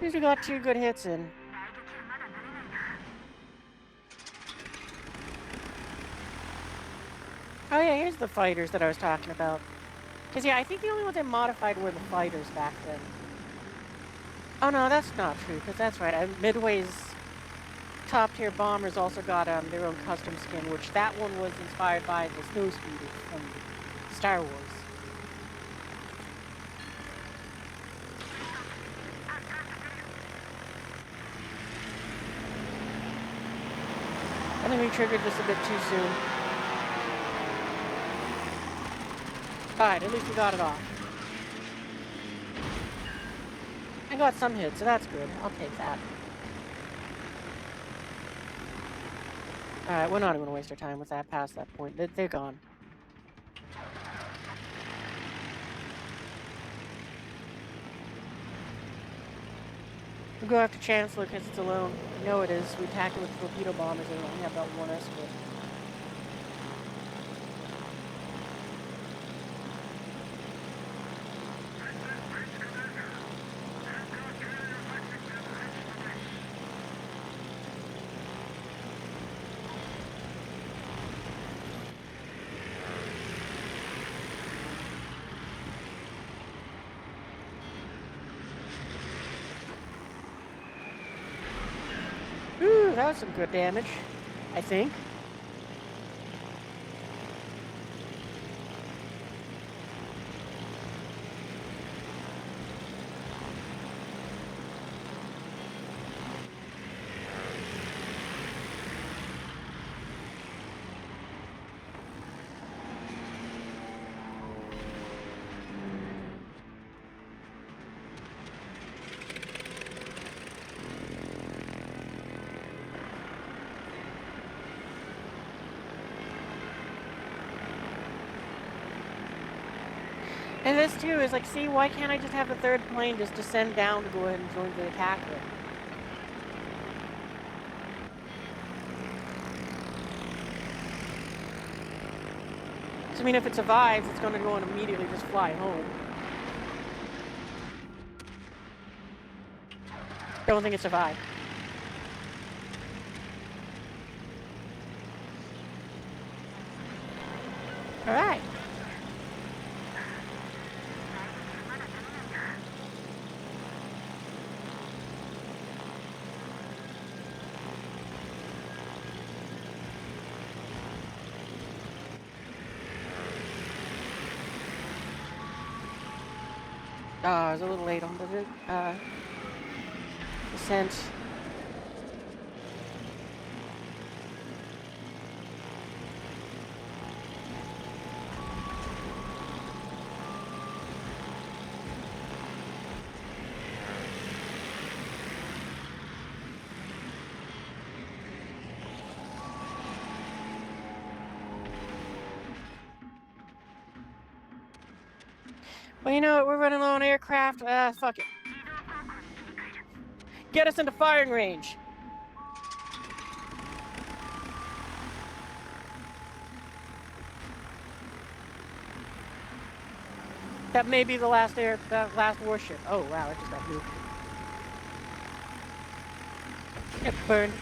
Usually got 2 good hits in. Oh yeah, here's the fighters that I was talking about. Because yeah, I think the only ones I modified were the fighters back then. Oh no, that's not true, because that's right. Midway's top tier bombers also got their own custom skin, which that one was inspired by the snow speeders from Star Wars. I think we triggered this a bit too soon. Alright, at least we got it off. I got some hits, so that's good. I'll take that. Alright, we're not even gonna waste our time with that past that point. They're gone. We'll go after Chancellor because it's alone. You know it is. We attacked it with torpedo bombers and we only have about 1 escort. Ooh, that was some good damage, I think. And this too is like, see, why can't I just have a 3rd plane just descend down to go ahead and join the attack with? So, I mean, if it survives, it's going to go and immediately just fly home. Don't think it survived. Alright. I was a little late on the descent. Well, you know what? We're running low on aircraft. Fuck it. Get us into firing range. That may be the last warship. Oh wow, it just got moved. It burned.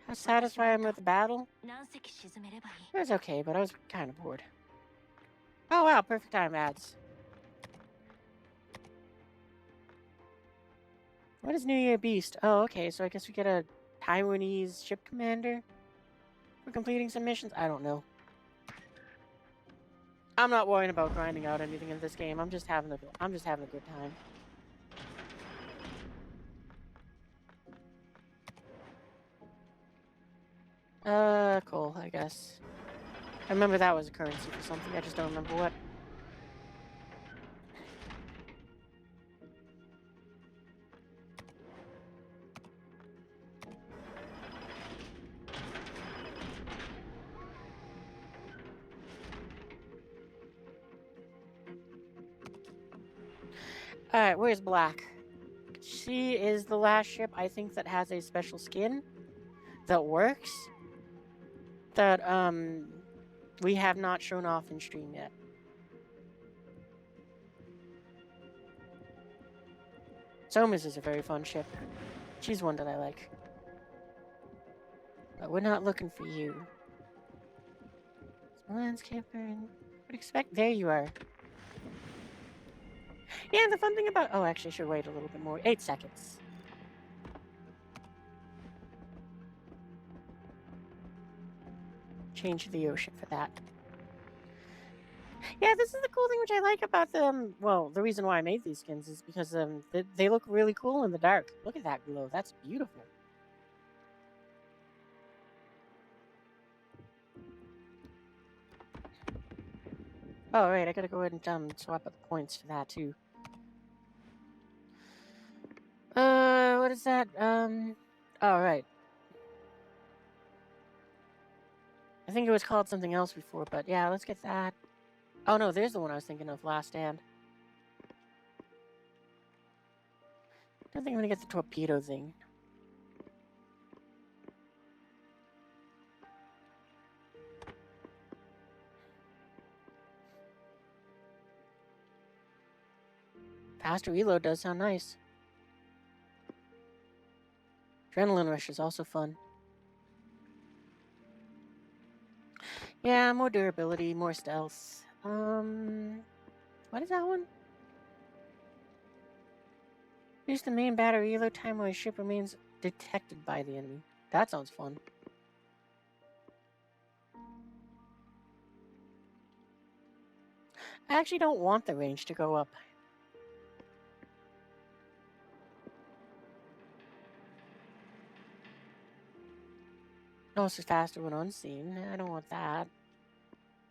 How satisfied I'm with the battle? It was okay, but I was kind of bored. Oh wow, perfect time ads. What is New Year Beast? Oh, okay, so I guess we get a Taiwanese ship commander for completing some missions? I don't know. I'm not worrying about grinding out anything in this game. I'm just having a good time. Cool, I guess. I remember that was a currency for something. I just don't remember what. Alright, where's Black? She is the last ship, I think, that has a special skin that works. That, we have not shown off in stream yet. Somas is a very fun ship. She's one that I like. But we're not looking for you. Landscaper. Would expect. There you are. Yeah, the fun thing about. Oh, actually, I should wait a little bit more. 8 seconds. Change the ocean for that. Yeah, this is the cool thing which I like about them. Well, the reason why I made these skins is because they look really cool in the dark. Look at that glow. That's beautiful. Oh, right, I gotta go ahead and swap out the points for that too. What is that? Oh, right. I think it was called something else before, but yeah, let's get that. Oh no, there's the one I was thinking of, Last Stand. I don't think I'm gonna get the torpedo thing. Faster reload does sound nice. Adrenaline Rush is also fun. Yeah, more durability, more stealth. What is that one? Use the main battery reload time while your ship remains detected by the enemy. That sounds fun. I actually don't want the range to go up. No, it's faster when unseen. I don't want that.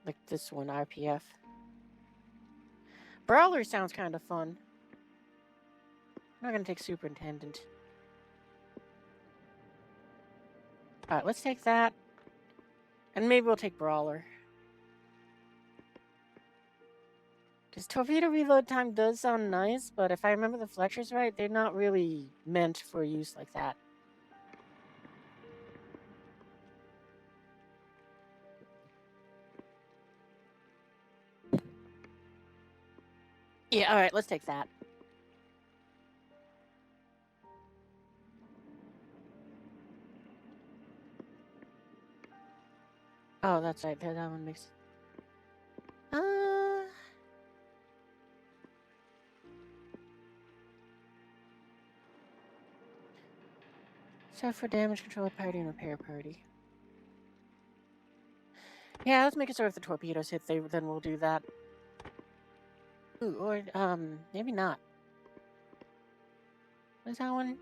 Like this one, RPF. Brawler sounds kind of fun. I'm not gonna take Superintendent. Alright, let's take that. And maybe we'll take Brawler. Because torpedo reload time does sound nice, but if I remember the Fletchers right, they're not really meant for use like that. Yeah, alright, let's take that. Oh, that's right, that one makes... Set for damage control party and repair party. Yeah, let's make it so if the torpedoes hit, then we'll do that. Ooh, or, maybe not. What is that one?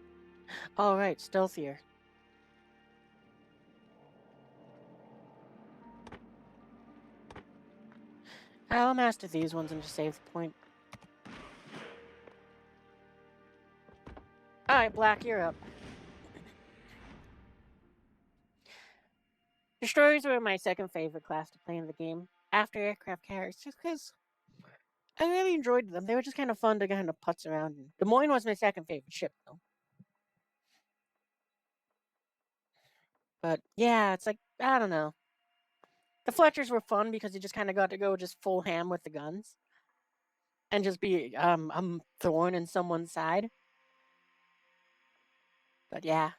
Oh, right, stealthier. I'll master these ones and just save the point. Alright, Black, you're up. Destroyers were my second favorite class to play in the game, after aircraft carriers, just because I really enjoyed them. They were just kind of fun to kind of putz around in. Des Moines was my second favorite ship, though. But yeah, it's like, I don't know. The Fletchers were fun because you just kind of got to go just full ham with the guns. And just be thorn in someone's side. But yeah.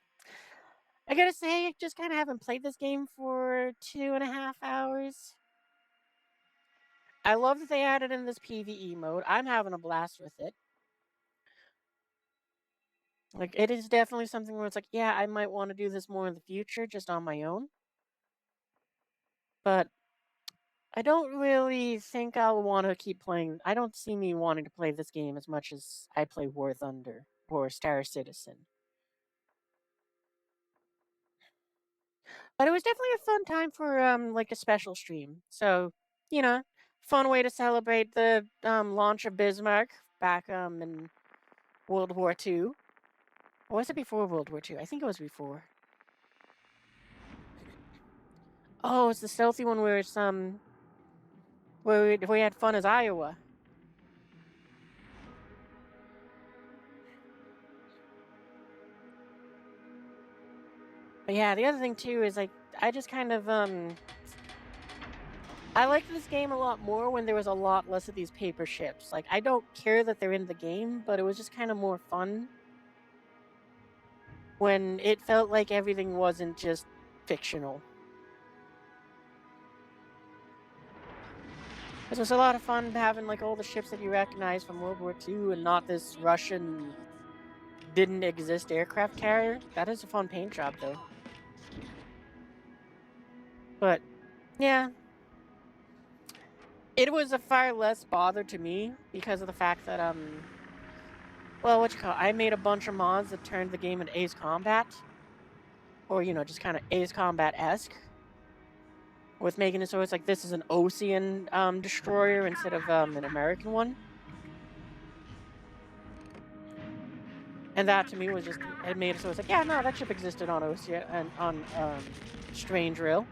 I gotta say, I just kind of haven't played this game for 2.5 hours. I love that they added in this PvE mode. I'm having a blast with it. Like, it is definitely something where it's like, yeah, I might want to do this more in the future just on my own. But I don't really think I'll want to keep playing. I don't see me wanting to play this game as much as I play War Thunder or Star Citizen. But it was definitely a fun time for like a special stream. So, you know, fun way to celebrate the launch of Bismarck back in World War II. Or was it before World War II? I think it was before. Oh, it's the stealthy one where it's where we had fun as Iowa. But yeah, the other thing too is like I just kind of I liked this game a lot more when there was a lot less of these paper ships. Like I don't care that they're in the game, but it was just kind of more fun when it felt like everything wasn't just fictional. It was a lot of fun having like all the ships that you recognize from World War II and not this Russian didn't exist aircraft carrier. That is a fun paint job though. But yeah, it was a far less bother to me because of the fact that well, what you call it? I made a bunch of mods that turned the game into Ace Combat, or just kind of Ace Combat esque, with making it so it's like this is an ocean destroyer instead of an American one. And that to me was just it made it so it's like, yeah, no, that ship existed on Ocean and on Strange Rail.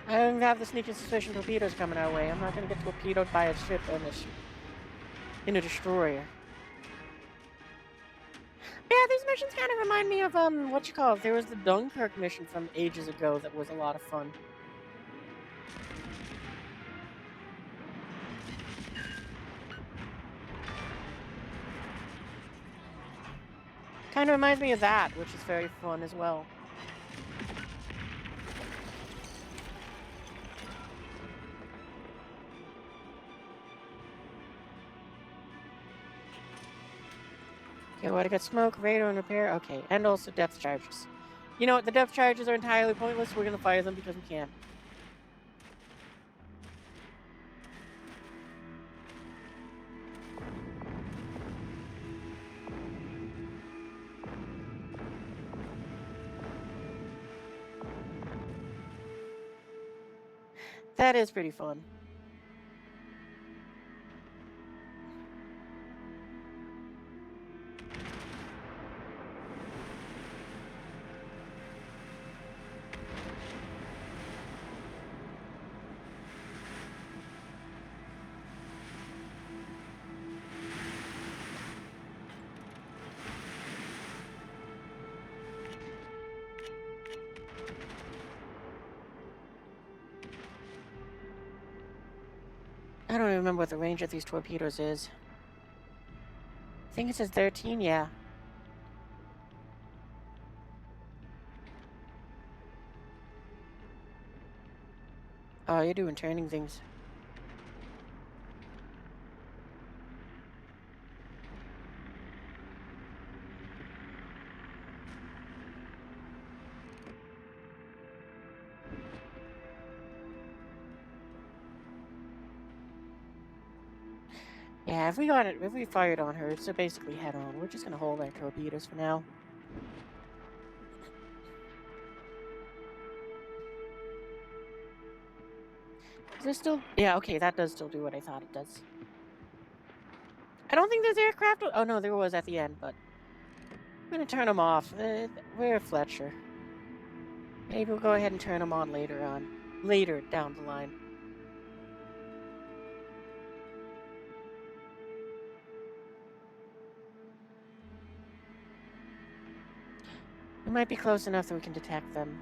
I have the sneaking suspicion torpedoes coming our way. I'm not gonna get torpedoed by a ship in a destroyer. Yeah, these missions kind of remind me of what you call it? There was the Dunkirk mission from ages ago that was a lot of fun. Kind of reminds me of that, which is very fun as well. Okay, what? I got smoke, radar, and repair. Okay, and also depth charges. You know what? The depth charges are entirely pointless. We're gonna fire them because we can. That is pretty fun. I don't even remember what the range of these torpedoes is. I think it says 13, yeah. Oh, you're doing turning things. Yeah, if we fired on her, it's basically head on. We're just gonna hold our torpedoes for now. Is there still? Yeah, okay, that does still do what I thought it does. I don't think there's aircraft. Oh no, there was at the end, but I'm gonna turn them off. We're Fletcher. Maybe we'll go ahead and turn them on later down the line. We might be close enough that we can detect them.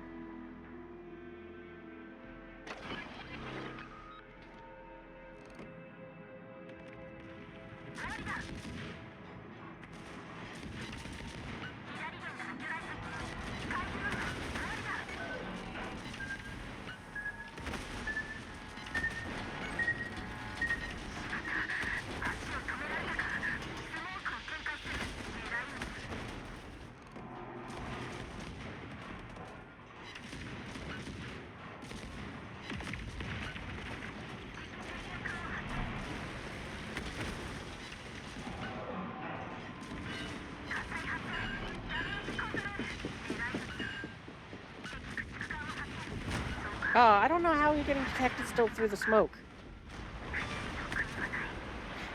Oh, I don't know how you're getting detected still through the smoke.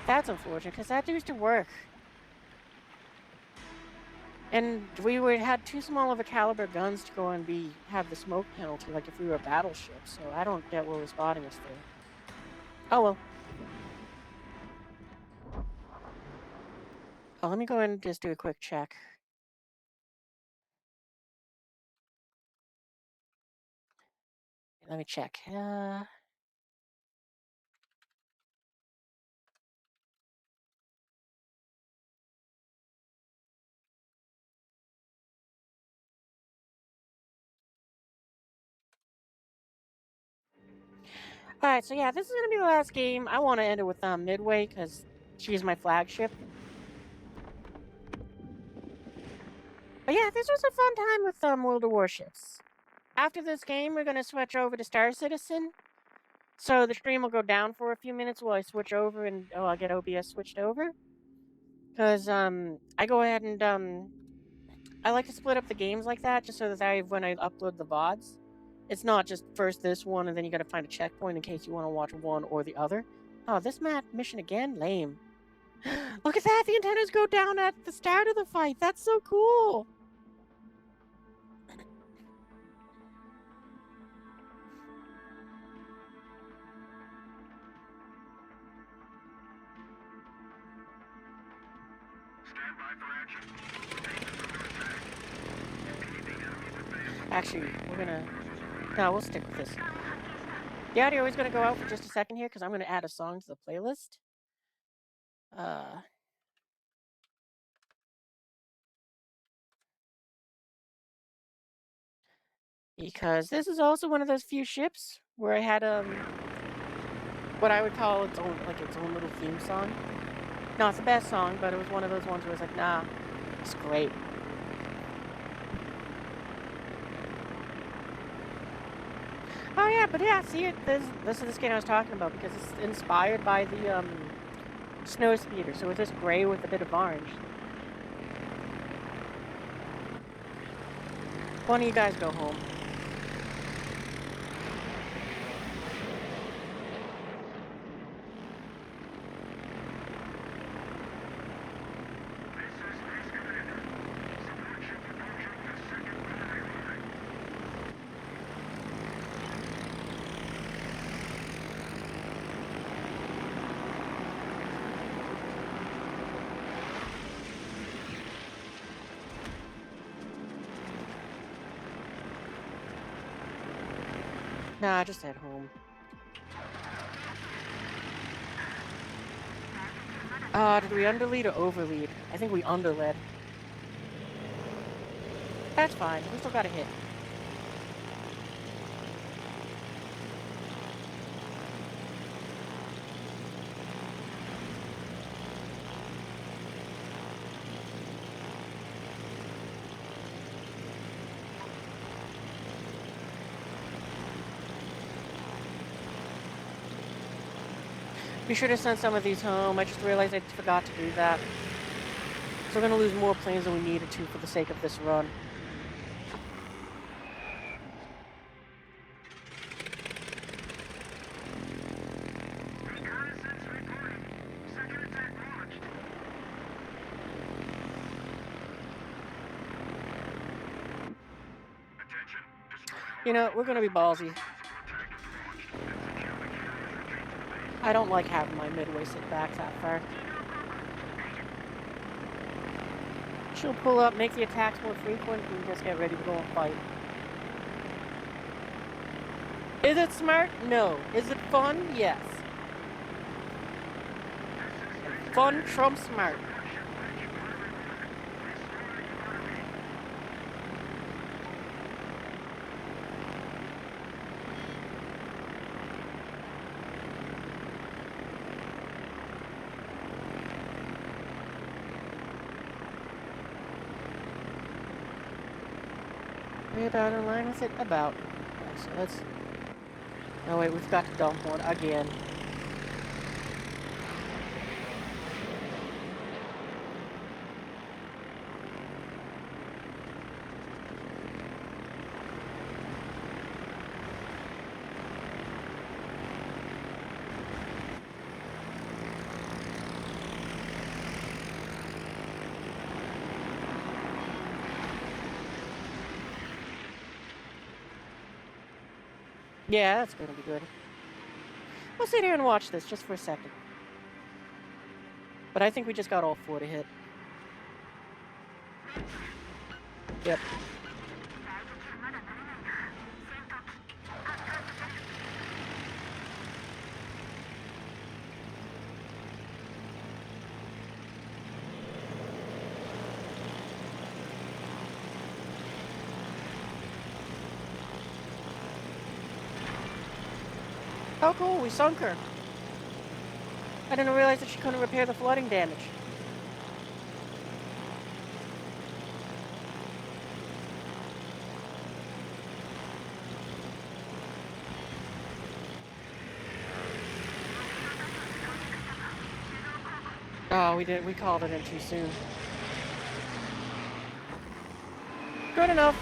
That's unfortunate, because that used to work. And had too small of a caliber guns to go and have the smoke penalty, like if we were a battleship, so I don't get what was spotting us there. Oh well. Oh, let me go and just do a quick check. Let me check. Alright, so yeah, this is gonna be the last game. I want to end it with Midway, because she's my flagship. But yeah, this was a fun time with World of Warships. After this game, we're gonna switch over to Star Citizen. So the stream will go down for a few minutes while I switch over and I'll get OBS switched over. Cause I go ahead and I like to split up the games like that just so that when I upload the VODs, it's not just first this one and then you gotta find a checkpoint in case you want to watch one or the other. Oh, this mission again? Lame. Look at that! The antennas go down at the start of the fight! That's so cool! Stand by for action. Base is under attack. Engaging enemies advancing. Actually, no, we'll stick with this. The audio is gonna go out for just a second here because I'm gonna add a song to the playlist. Because this is also one of those few ships where I had what I would call its own little theme song. Not the best song, but it was one of those ones where it's like, nah, it's great. Oh yeah, but yeah, see it. This is this game I was talking about because it's inspired by the snow speeder. So it's just gray with a bit of orange. One of you guys go home. Nah, just head home. Did we underlead or overlead? I think we underled. That's fine. We still got a hit. We should have sent some of these home. I just realized I forgot to do that. So we're going to lose more planes than we needed to for the sake of this run. You know, we're going to be ballsy. I don't like having my midway sit back that far. She'll pull up, make the attacks more frequent, and just get ready to go and fight. Is it smart? No. Is it fun? Yes. Fun trumps smart. Are we about in line with it? About. Okay, so let's... Oh wait, we've got to dump one again. Yeah, that's gonna be good. We'll sit here and watch this just for a second. But I think we just got all 4 to hit. Yep. Oh, cool, we sunk her. I didn't realize that she couldn't repair the flooding damage. Oh, we called it in too soon. Good enough.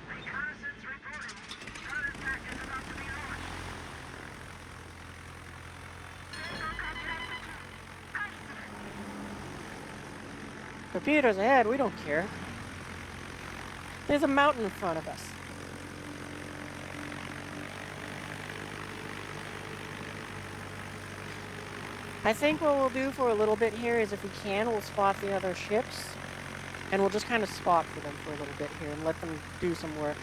Reconnaissance reporting. Star attack is about to be launched. Torpedoes ahead, we don't care. There's a mountain in front of us. I think what we'll do for a little bit here is if we can, we'll spot the other ships. And we'll just kind of spot for them for a little bit here and let them do some work.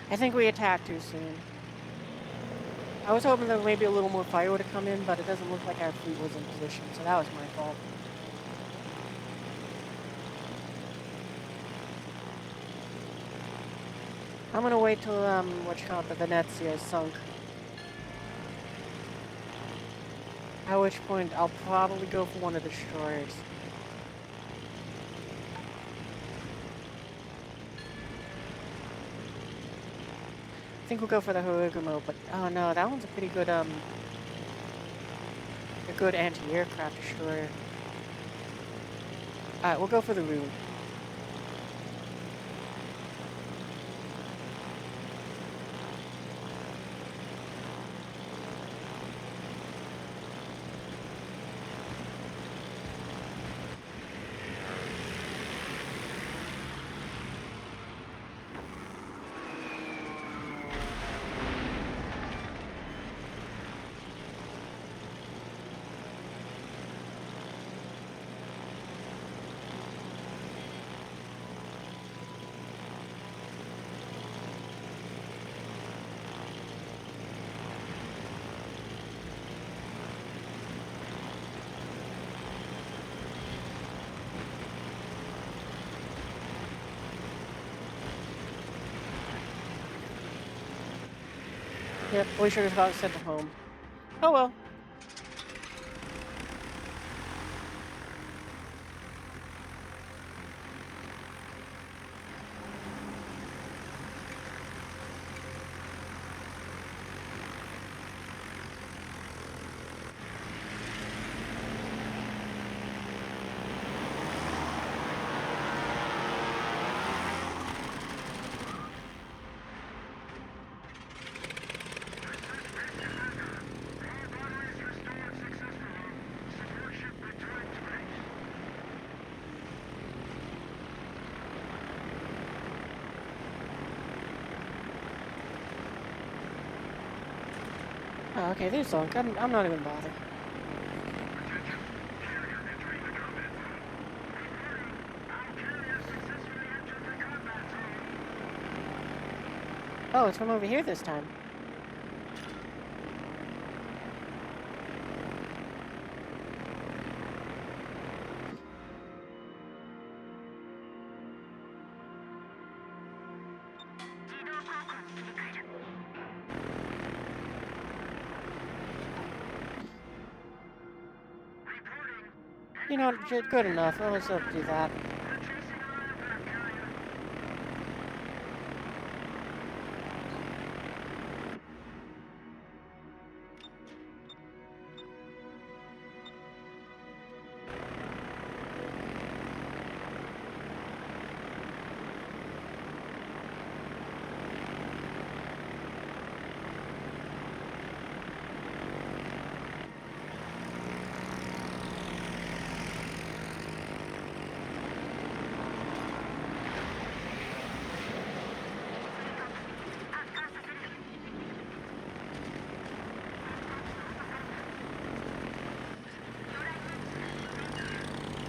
I think we attacked too soon. I was hoping that maybe a little more fire would have come in, but it doesn't look like our fleet was in position, so that was my fault. I'm gonna wait till, the Venezia is sunk. At which point, I'll probably go for one of the destroyers. I think we'll go for the Horigumo, but oh no, that one's a pretty good, a good anti-aircraft destroyer. Alright, we'll go for the Rune. Yep, we should have got sent them home. Oh well. Oh, okay, there's Zonk. I'm not even bothered. Attention, carrier entering the combat zone. Reporting, all carriers successfully entered the combat zone. Oh, it's from over here this time. Reporting, You know, good enough. I'll just do that. they're chasing an aircraft carrier.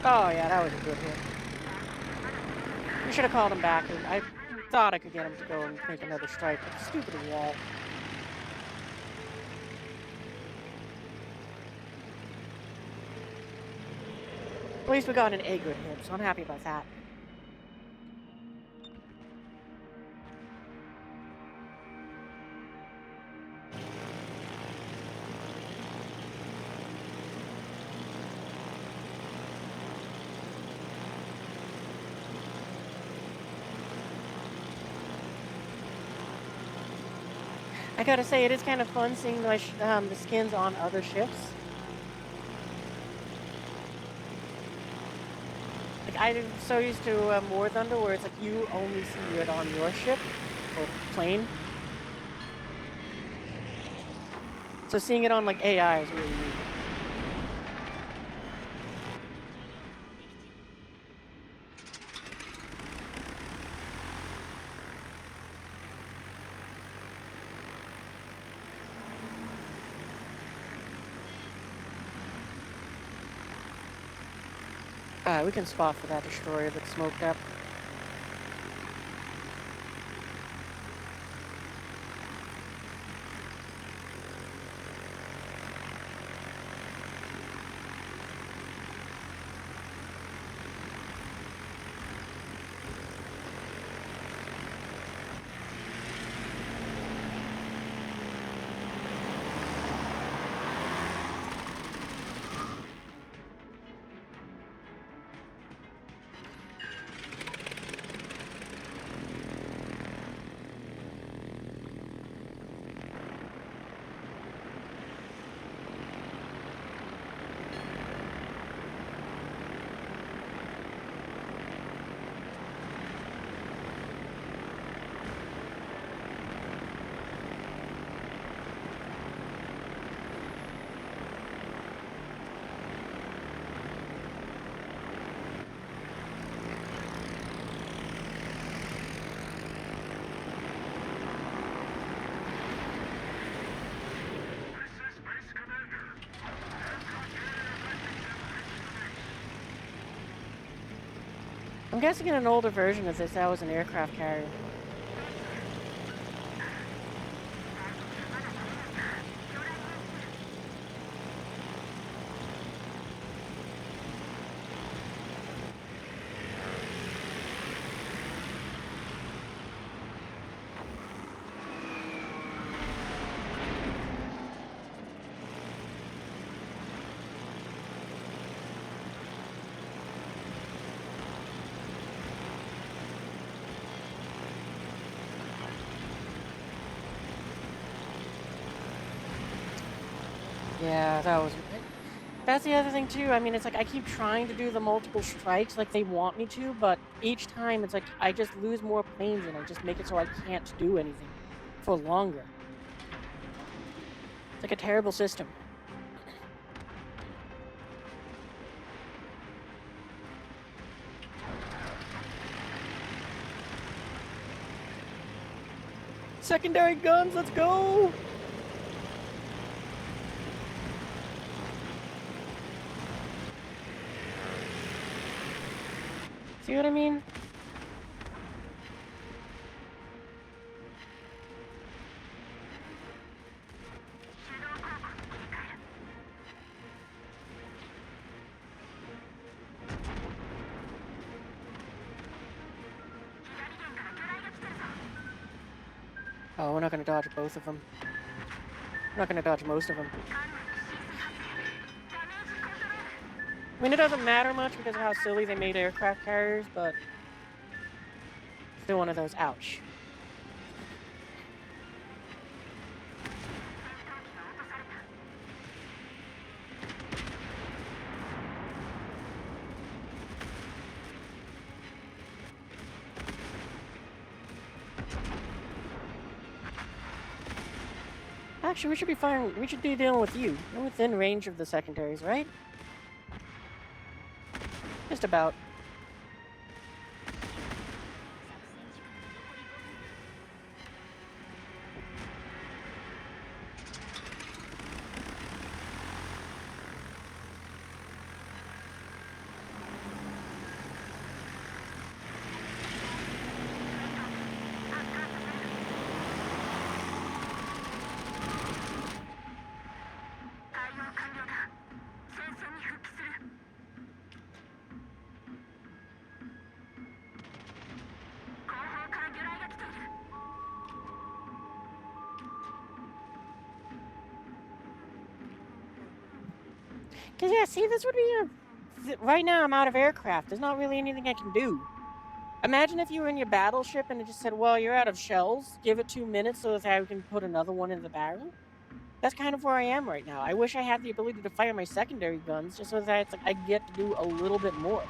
Oh, yeah, that was a good hit. We should have called him back. And I thought I could get him to go and make another strike, but stupid wall. At least we got an A good hit, so I'm happy about that. I gotta say, it is kind of fun seeing the skins on other ships. Like, I'm so used to War Thunder, where it's like you only see it on your ship or plane. So seeing it on like AI is really neat. We can spot for that destroyer that's smoked up. This is Base Commander. Aircraft carrier Viking have reached the base. I'm guessing in an older version of this, that was an aircraft carrier. Yeah, that was. That's the other thing too. I mean, it's like I keep trying to do the multiple strikes like they want me to, but each time it's like I just lose more planes and I just make it so I can't do anything for longer. It's like a terrible system. Secondary guns, let's go! See what I mean? Oh, we're not gonna dodge both of them. We're not gonna dodge most of them. I mean, it doesn't matter much because of how silly they made aircraft carriers, but still one of those, ouch. Actually, we should be fine. We should be dealing with you. You're within range of the secondaries, right? Just about. Because, yeah, see, this would be right now, I'm out of aircraft. There's not really anything I can do. Imagine if you were in your battleship and it just said, well, you're out of shells. Give it 2 minutes so that I can put another one in the barrel. That's kind of where I am right now. I wish I had the ability to fire my secondary guns just so that it's like I get to do a little bit more.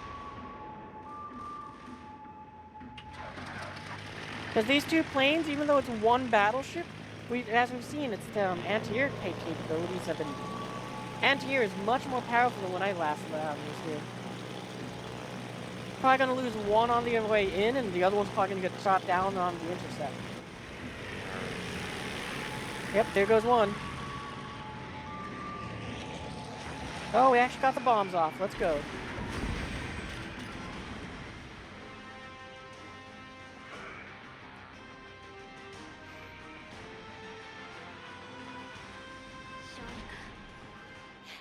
Because these two planes, even though it's one battleship, as we've seen, it's the anti-air capabilities have been... Anti-air is much more powerful than when I last was here. Probably gonna lose one on the way in, and the other one's probably gonna get shot down on the intercept. Yep, there goes one. Oh, we actually got the bombs off. Let's go.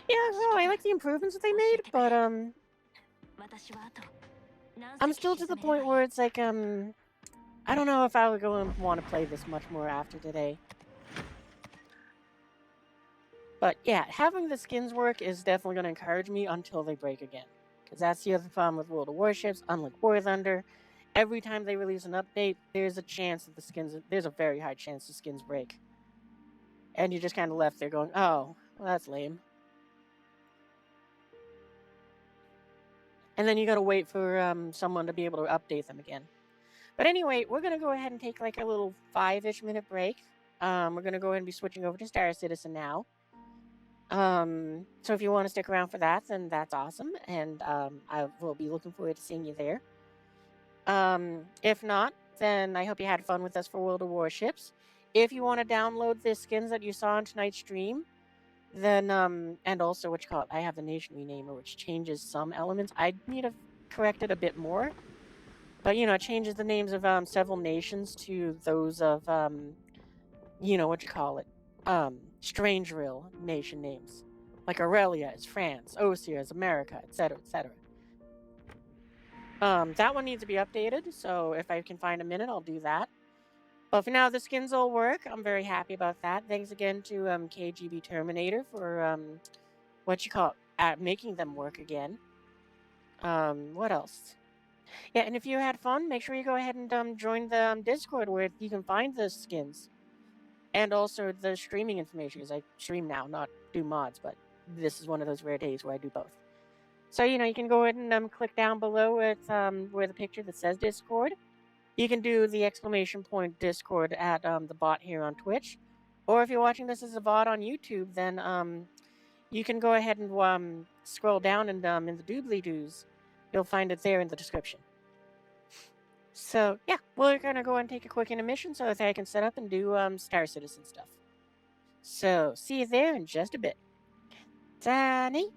Yeah, no, I like the improvements that they made, but I'm still to the point where it's like I don't know if I would go and want to play this much more after today. But yeah, having the skins work is definitely going to encourage me until they break again. Because that's the other problem with World of Warships. Unlike War Thunder, every time they release an update, there's a chance that the skins... There's a very high chance the skins break. And you're just kind of left there going, oh, well, that's lame. And then you got to wait for someone to be able to update them again. But anyway, we're going to go ahead and take like a little 5-ish minute break. We're going to go ahead and be switching over to Star Citizen now. So if you want to stick around for that, then that's awesome. And I will be looking forward to seeing you there. If not, then I hope you had fun with us for World of Warships. If you want to download the skins that you saw on tonight's stream, then, and also, I have the nation renamer, which changes some elements. I need to correct it a bit more. But, it changes the names of, several nations to those of, Strangeril nation names. Like Aurelia is France, Osea is America, etc., etc. That one needs to be updated, so if I can find a minute, I'll do that. But for now, the skins all work. I'm very happy about that. Thanks again to KGB Terminator for making them work again. What else? Yeah, and if you had fun, make sure you go ahead and join the Discord where you can find the skins. And also the streaming information, because I stream now, not do mods, but this is one of those rare days where I do both. So, you can go ahead and click down below with where the picture that says Discord. You can do the exclamation point Discord at the bot here on Twitch. Or if you're watching this as a VOD on YouTube, then you can go ahead and scroll down and in the doobly-doos, you'll find it there in the description. So, yeah, we're going to go and take a quick intermission so that I can set up and do Star Citizen stuff. So, see you there in just a bit. Danny?